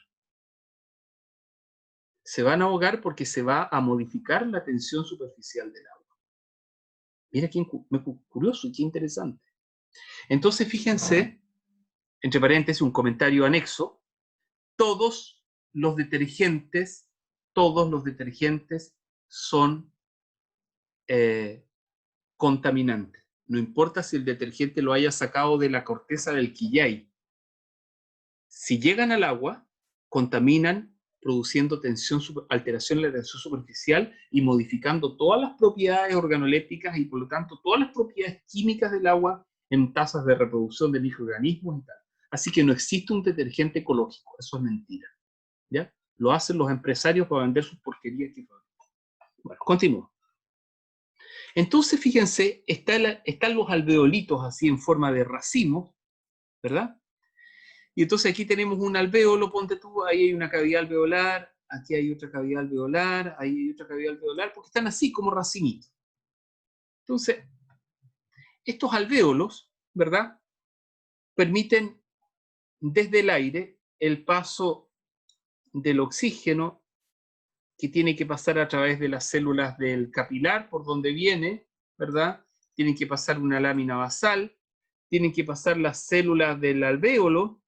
Se van a ahogar porque se va a modificar la tensión superficial del agua. Mira qué curioso y qué interesante. Entonces, fíjense, entre paréntesis, un comentario anexo, todos los detergentes son contaminantes. No importa si el detergente lo haya sacado de la corteza del quillay. Si llegan al agua, contaminan, produciendo alteración de la tensión superficial y modificando todas las propiedades organolépticas y por lo tanto todas las propiedades químicas del agua en tasas de reproducción de microorganismos y tal. Así que no existe un detergente ecológico, eso es mentira. ¿Ya? Lo hacen los empresarios para vender sus porquerías. Bueno, continúo. Entonces, fíjense, están los alveolitos así en forma de racimos, ¿verdad? Y entonces aquí tenemos un alvéolo, ponte tú, ahí hay una cavidad alveolar, aquí hay otra cavidad alveolar, ahí hay otra cavidad alveolar, porque están así como racimitos. Entonces, estos alvéolos, ¿verdad? Permiten desde el aire el paso del oxígeno que tiene que pasar a través de las células del capilar, por donde viene, ¿verdad? Tienen que pasar una lámina basal, tienen que pasar las células del alvéolo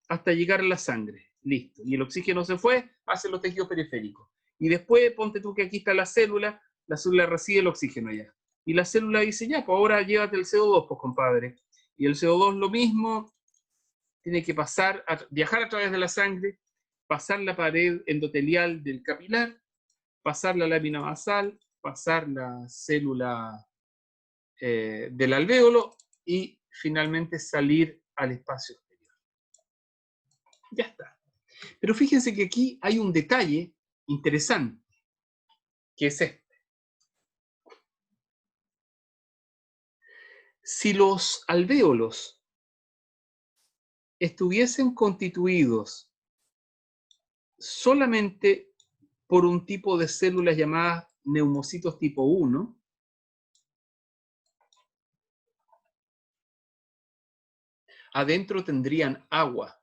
hasta llegar a la sangre. Listo. Y el oxígeno se fue hacia los tejidos periféricos. Y después, ponte tú que aquí está la célula recibe el oxígeno ya. Y la célula dice, ya, pues ahora llévate el CO2, pues compadre. Y el CO2 lo mismo, tiene que viajar a través de la sangre, pasar la pared endotelial del capilar, pasar la lámina basal, pasar la célula del alvéolo y finalmente salir al espacio exterior. Ya está. Pero fíjense que aquí hay un detalle interesante, que es este. Si los alvéolos estuviesen constituidos solamente por un tipo de células llamadas neumocitos tipo 1, adentro tendrían agua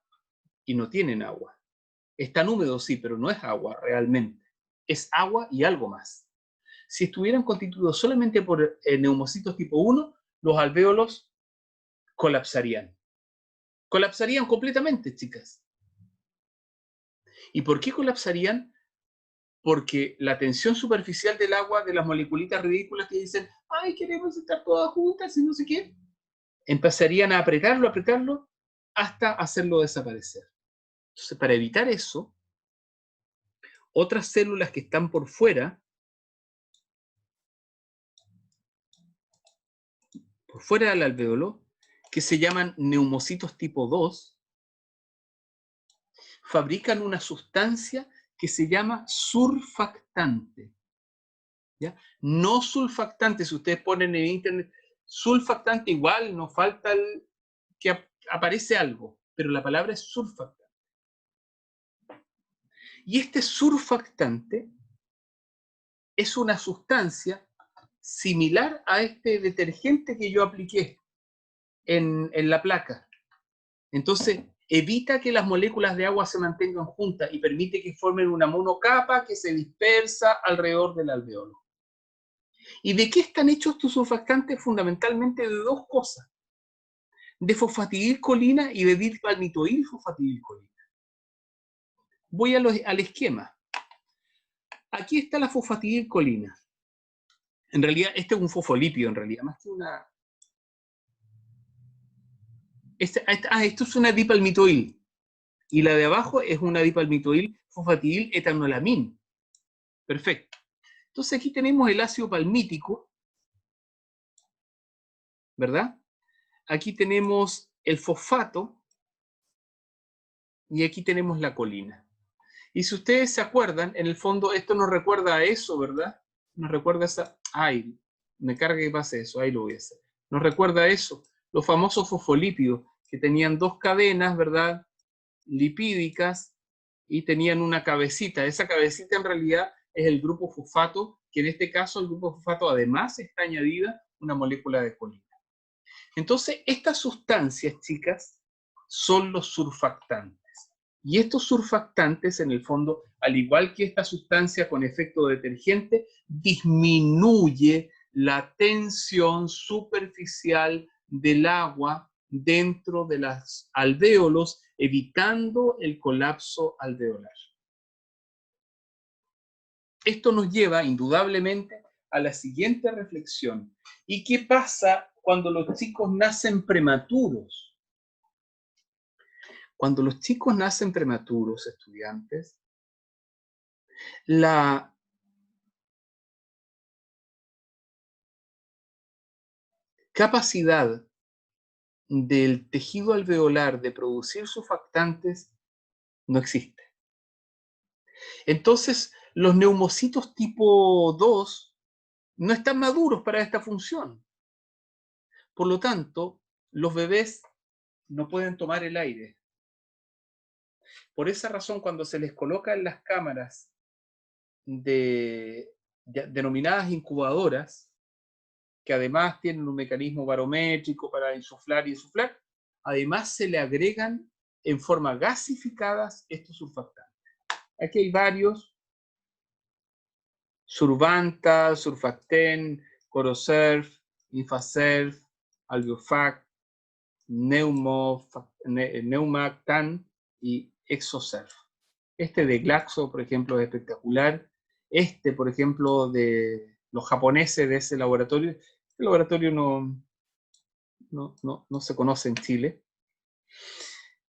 y no tienen agua. Están húmedos, sí, pero no es agua realmente. Es agua y algo más. Si estuvieran constituidos solamente por neumocitos tipo 1, los alvéolos colapsarían. Colapsarían completamente, chicas. ¿Y por qué colapsarían? Porque la tensión superficial del agua, de las moleculitas ridículas que dicen, ay, queremos estar todas juntas y no sé qué, empezarían a apretarlo, hasta hacerlo desaparecer. Entonces, para evitar eso, otras células que están por fuera del alvéolo, que se llaman neumocitos tipo 2, fabrican una sustancia que se llama surfactante. ¿Ya? No sulfactante, si ustedes ponen en internet, sulfactante igual, nos falta que aparece algo, pero la palabra es surfactante. Y este surfactante es una sustancia similar a este detergente que yo apliqué en la placa. Entonces, evita que las moléculas de agua se mantengan juntas y permite que formen una monocapa que se dispersa alrededor del alveolo. ¿Y de qué están hechos estos surfactantes? Fundamentalmente de dos cosas: de fosfatidilcolina y de dipalmitoilfosfatidilcolina. Voy al esquema. Aquí está la fosfatidilcolina. En realidad, este es un fosfolípido, en realidad, más que una... esto es una dipalmitoil. Y la de abajo es una dipalmitoil fosfatidil etanolamin. Perfecto. Entonces aquí tenemos el ácido palmítico, ¿verdad? Aquí tenemos el fosfato y aquí tenemos la colina. Y si ustedes se acuerdan, en el fondo esto nos recuerda a eso, ¿verdad? Nos recuerda a esa... Ay, me carga que pase eso, ahí lo voy a hacer. Nos recuerda a eso, los famosos fosfolípidos, que tenían dos cadenas, ¿verdad? Lipídicas, y tenían una cabecita. Esa cabecita en realidad es el grupo fosfato, que en este caso el grupo fosfato además está añadida una molécula de colina. Entonces, estas sustancias, chicas, son los surfactantes. Y estos surfactantes, en el fondo, al igual que esta sustancia con efecto detergente, disminuye la tensión superficial del agua dentro de los alvéolos, evitando el colapso alveolar. Esto nos lleva, indudablemente, a la siguiente reflexión. ¿Y qué pasa cuando los chicos nacen prematuros? Cuando los chicos nacen prematuros, estudiantes, la capacidad del tejido alveolar de producir surfactantes no existe. Entonces, los neumocitos tipo 2 no están maduros para esta función. Por lo tanto, los bebés no pueden tomar el aire. Por esa razón, cuando se les coloca en las cámaras denominadas incubadoras, que además tienen un mecanismo barométrico para insuflar y insuflar, además se le agregan en forma gasificadas estos surfactantes. Aquí hay varios: Survanta, Surfacten, Corosurf, Infasurf, Albiofac, Neumactan y Exosurf. Este de Glaxo, por ejemplo, es espectacular. Este, por ejemplo, de los japoneses de ese laboratorio, el laboratorio no se conoce en Chile.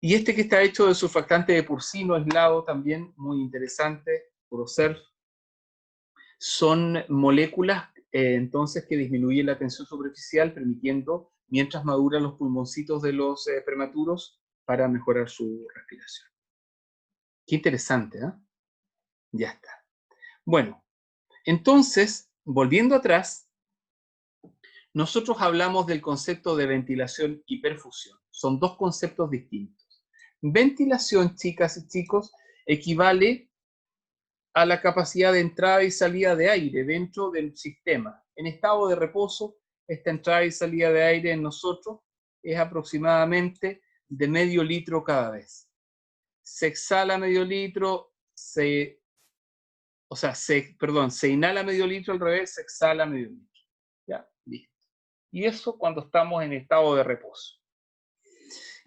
Y este que está hecho de surfactante de porcino aislado, también muy interesante, Corosurf. Son moléculas entonces que disminuyen la tensión superficial, permitiendo, mientras maduran los pulmoncitos de los prematuros, para mejorar su respiración. Qué interesante, ¿eh? Ya está. Bueno, entonces, volviendo atrás, nosotros hablamos del concepto de ventilación y perfusión. Son dos conceptos distintos. Ventilación, chicas y chicos, equivale a la capacidad de entrada y salida de aire dentro del sistema. En estado de reposo, esta entrada y salida de aire en nosotros es aproximadamente de medio litro cada vez. Se exhala medio litro, se inhala medio litro, al revés, se exhala medio litro. Ya, listo. Y eso cuando estamos en estado de reposo.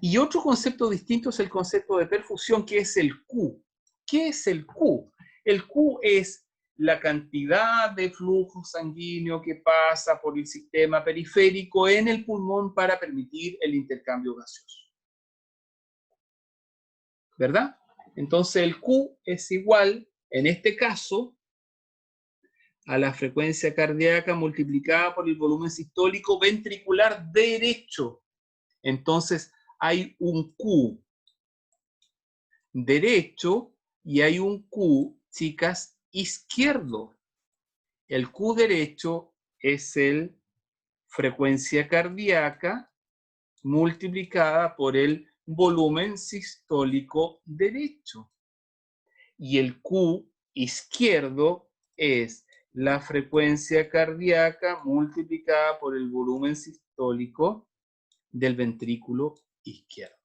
Y otro concepto distinto es el concepto de perfusión, que es el Q. ¿Qué es el Q? El Q es la cantidad de flujo sanguíneo que pasa por el sistema periférico en el pulmón para permitir el intercambio gaseoso. ¿Verdad? Entonces el Q es igual, en este caso, a la frecuencia cardíaca multiplicada por el volumen sistólico ventricular derecho. Entonces hay un Q derecho y hay un Q, chicas, izquierdo. El Q derecho es el frecuencia cardíaca multiplicada por el volumen sistólico derecho. Y el Q izquierdo es la frecuencia cardíaca multiplicada por el volumen sistólico del ventrículo izquierdo.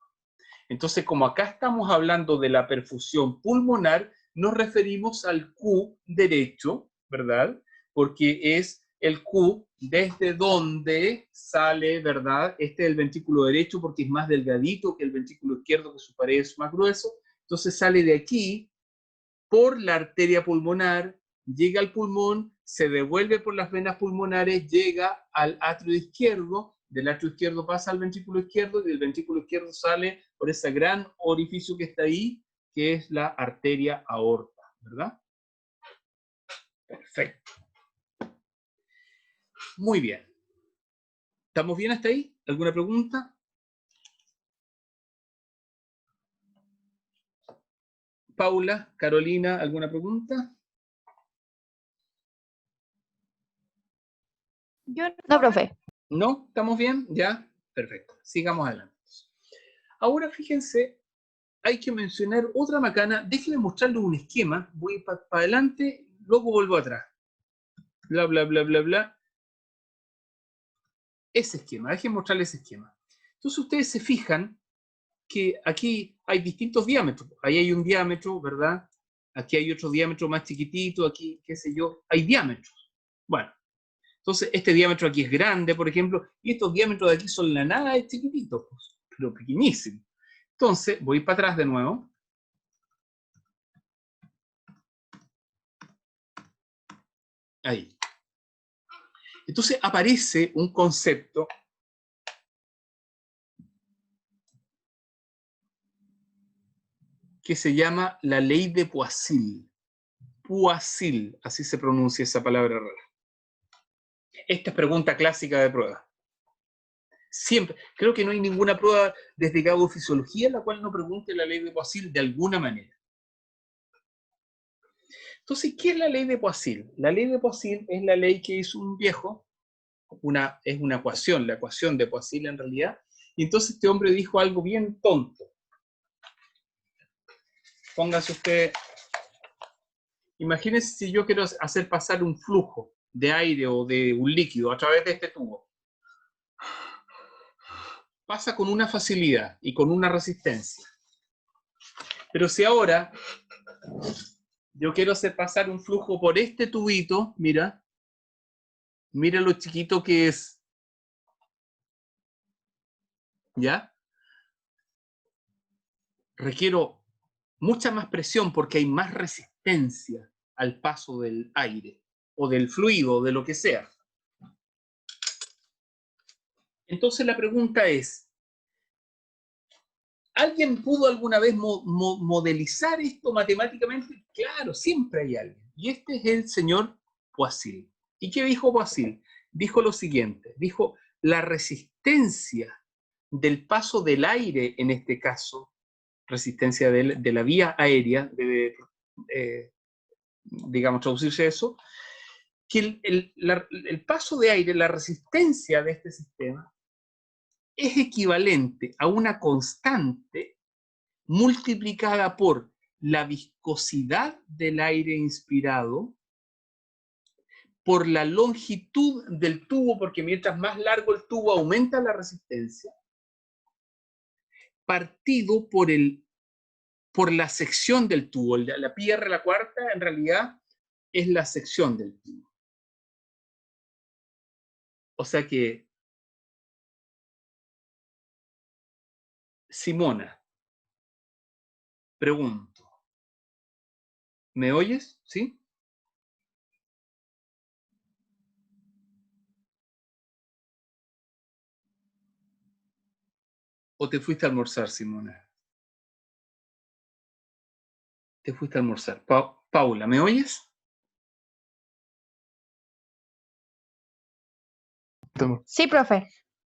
Entonces, como acá estamos hablando de la perfusión pulmonar, nos referimos al Q derecho, ¿verdad? Porque es el Q desde donde sale, ¿verdad? Este es el ventrículo derecho porque es más delgadito que el ventrículo izquierdo, que su pared es más grueso. Entonces sale de aquí por la arteria pulmonar, llega al pulmón, se devuelve por las venas pulmonares, llega al atrio izquierdo, del atrio izquierdo pasa al ventrículo izquierdo y del ventrículo izquierdo sale por ese gran orificio que está ahí, que es la arteria aorta, ¿verdad? Perfecto. Muy bien. ¿Estamos bien hasta ahí? ¿Alguna pregunta? Paula, Carolina, ¿alguna pregunta? No, profe. ¿No? ¿Estamos bien? ¿Ya? Perfecto. Sigamos adelante. Ahora fíjense, hay que mencionar otra macana. Déjenme mostrarles un esquema. Voy para adelante, luego vuelvo atrás. Bla, bla, bla, bla, bla. Ese esquema, déjenme mostrarles ese esquema. Entonces ustedes se fijan que aquí hay distintos diámetros. Ahí hay un diámetro, ¿verdad? Aquí hay otro diámetro más chiquitito, aquí, qué sé yo. Hay diámetros. Bueno, entonces este diámetro aquí es grande, por ejemplo, y estos diámetros de aquí son la nada de chiquititos, pues, pero pequeñísimos. Entonces, voy para atrás de nuevo. Ahí. Entonces aparece un concepto que se llama la ley de Poiseuille. Poiseuille, así se pronuncia esa palabra rara. Esta es pregunta clásica de prueba. Siempre, creo que no hay ninguna prueba desde que hago fisiología en la cual no pregunte la ley de Poiseuille de alguna manera. Entonces, ¿qué es la ley de Poiseuille? La ley de Poiseuille es la ley que hizo un viejo, es una ecuación, la ecuación de Poiseuille en realidad, y entonces este hombre dijo algo bien tonto. Póngase usted, imagínense si yo quiero hacer pasar un flujo de aire o de un líquido a través de este tubo. Pasa con una facilidad y con una resistencia. Pero si ahora yo quiero hacer pasar un flujo por este tubito, mira lo chiquito que es. ¿Ya? Requiero mucha más presión porque hay más resistencia al paso del aire o del fluido, de lo que sea. Entonces la pregunta es, ¿alguien pudo alguna vez modelizar esto matemáticamente? Claro, siempre hay alguien. Y este es el señor Poiseuille. ¿Y qué dijo Poiseuille? Dijo lo siguiente, dijo, la resistencia del paso del aire, en este caso, resistencia de la vía aérea, digamos, traducirse eso, que el paso de aire, la resistencia de este sistema, es equivalente a una constante multiplicada por la viscosidad del aire inspirado, por la longitud del tubo, porque mientras más largo el tubo aumenta la resistencia, partido por la sección del tubo. La pi r a la cuarta en realidad es la sección del tubo. O sea que, Simona, pregunto, ¿me oyes? ¿Sí? ¿O te fuiste a almorzar, Simona? Te fuiste a almorzar. Paula, ¿me oyes? Sí, profe.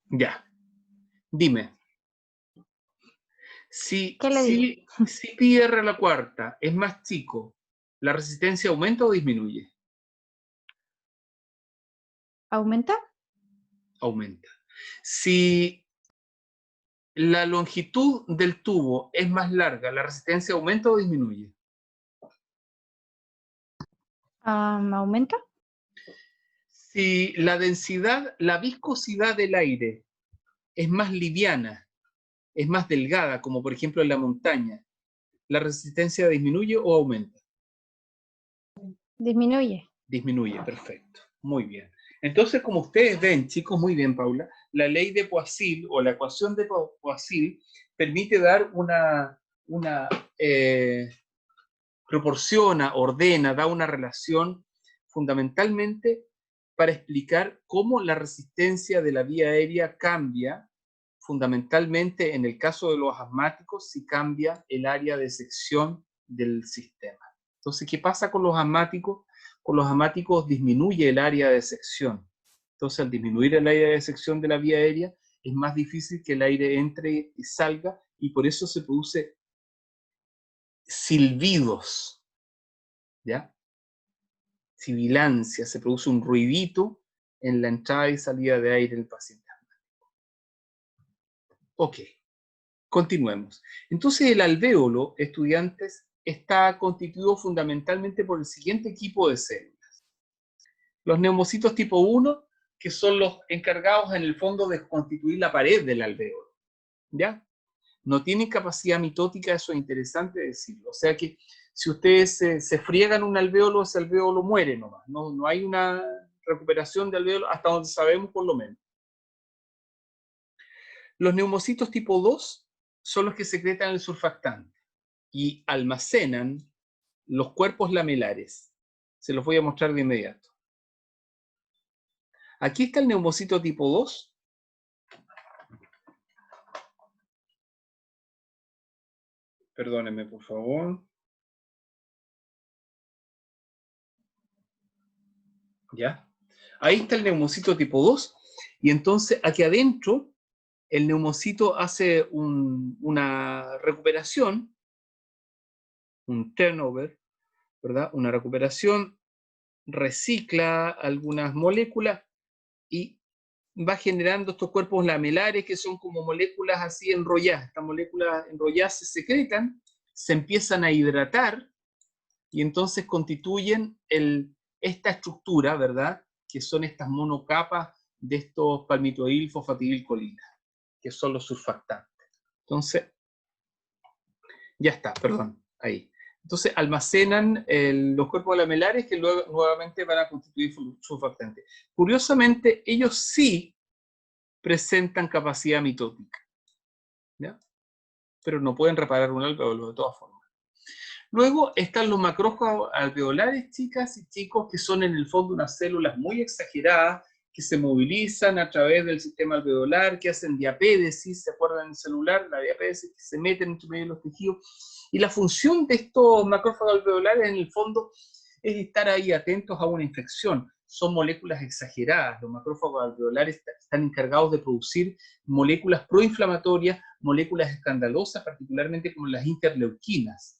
Ya. Dime. Si, ¿Qué le si, si pi r a la cuarta es más chico, ¿la resistencia aumenta o disminuye? ¿Aumenta? Aumenta. Si la longitud del tubo es más larga, ¿la resistencia aumenta o disminuye? ¿Aumenta? Si la densidad, la viscosidad del aire es más liviana, es más delgada, como por ejemplo en la montaña, ¿la resistencia disminuye o aumenta? Disminuye. Disminuye, perfecto. Muy bien. Entonces, como ustedes ven, chicos, muy bien, Paula, la ley de Poiseuille o la ecuación de Poiseuille permite dar una proporciona, ordena, da una relación fundamentalmente para explicar cómo la resistencia de la vía aérea cambia, fundamentalmente en el caso de los asmáticos, si cambia el área de sección del sistema. Entonces, ¿qué pasa con los asmáticos? Con los asmáticos disminuye el área de sección. Entonces, al disminuir el área de sección de la vía aérea, es más difícil que el aire entre y salga, y por eso se produce silbidos, ¿ya? Sibilancia, se produce un ruidito en la entrada y salida de aire del paciente. Ok, continuemos. Entonces el alvéolo, estudiantes, está constituido fundamentalmente por el siguiente equipo de células. Los neumocitos tipo 1, que son los encargados en el fondo de constituir la pared del alvéolo, ¿ya? No tienen capacidad mitótica, eso es interesante decirlo. O sea que si ustedes se friegan un alvéolo, ese alvéolo muere nomás. No hay una recuperación de alvéolo hasta donde sabemos por lo menos. Los neumocitos tipo 2 son los que secretan el surfactante y almacenan los cuerpos lamelares. Se los voy a mostrar de inmediato. Aquí está el neumocito tipo 2. Perdónenme, por favor. ¿Ya? Ahí está el neumocito tipo 2. Y entonces aquí adentro el neumocito hace una recuperación, un turnover, ¿verdad? Una recuperación, recicla algunas moléculas y va generando estos cuerpos lamelares que son como moléculas así enrolladas. Estas moléculas enrolladas se secretan, se empiezan a hidratar y entonces constituyen esta estructura, ¿verdad? Que son estas monocapas de estos palmitoil-fosfatidilcolina, que son los surfactantes. Entonces, ya está, perdón, ahí. Entonces almacenan los cuerpos lamelares que luego nuevamente van a constituir surfactantes. Curiosamente, ellos sí presentan capacidad mitótica, ¿ya? Pero no pueden reparar un alvéolo de todas formas. Luego están los macrófagos alveolares, chicas y chicos, que son en el fondo unas células muy exageradas, que se movilizan a través del sistema alveolar, que hacen diapédesis, ¿se acuerdan del celular? La diapédesis, que se meten entre medio de los tejidos. Y la función de estos macrófagos alveolares, en el fondo, es estar ahí atentos a una infección. Son moléculas exageradas. Los macrófagos alveolares están encargados de producir moléculas proinflamatorias, moléculas escandalosas, particularmente como las interleuquinas.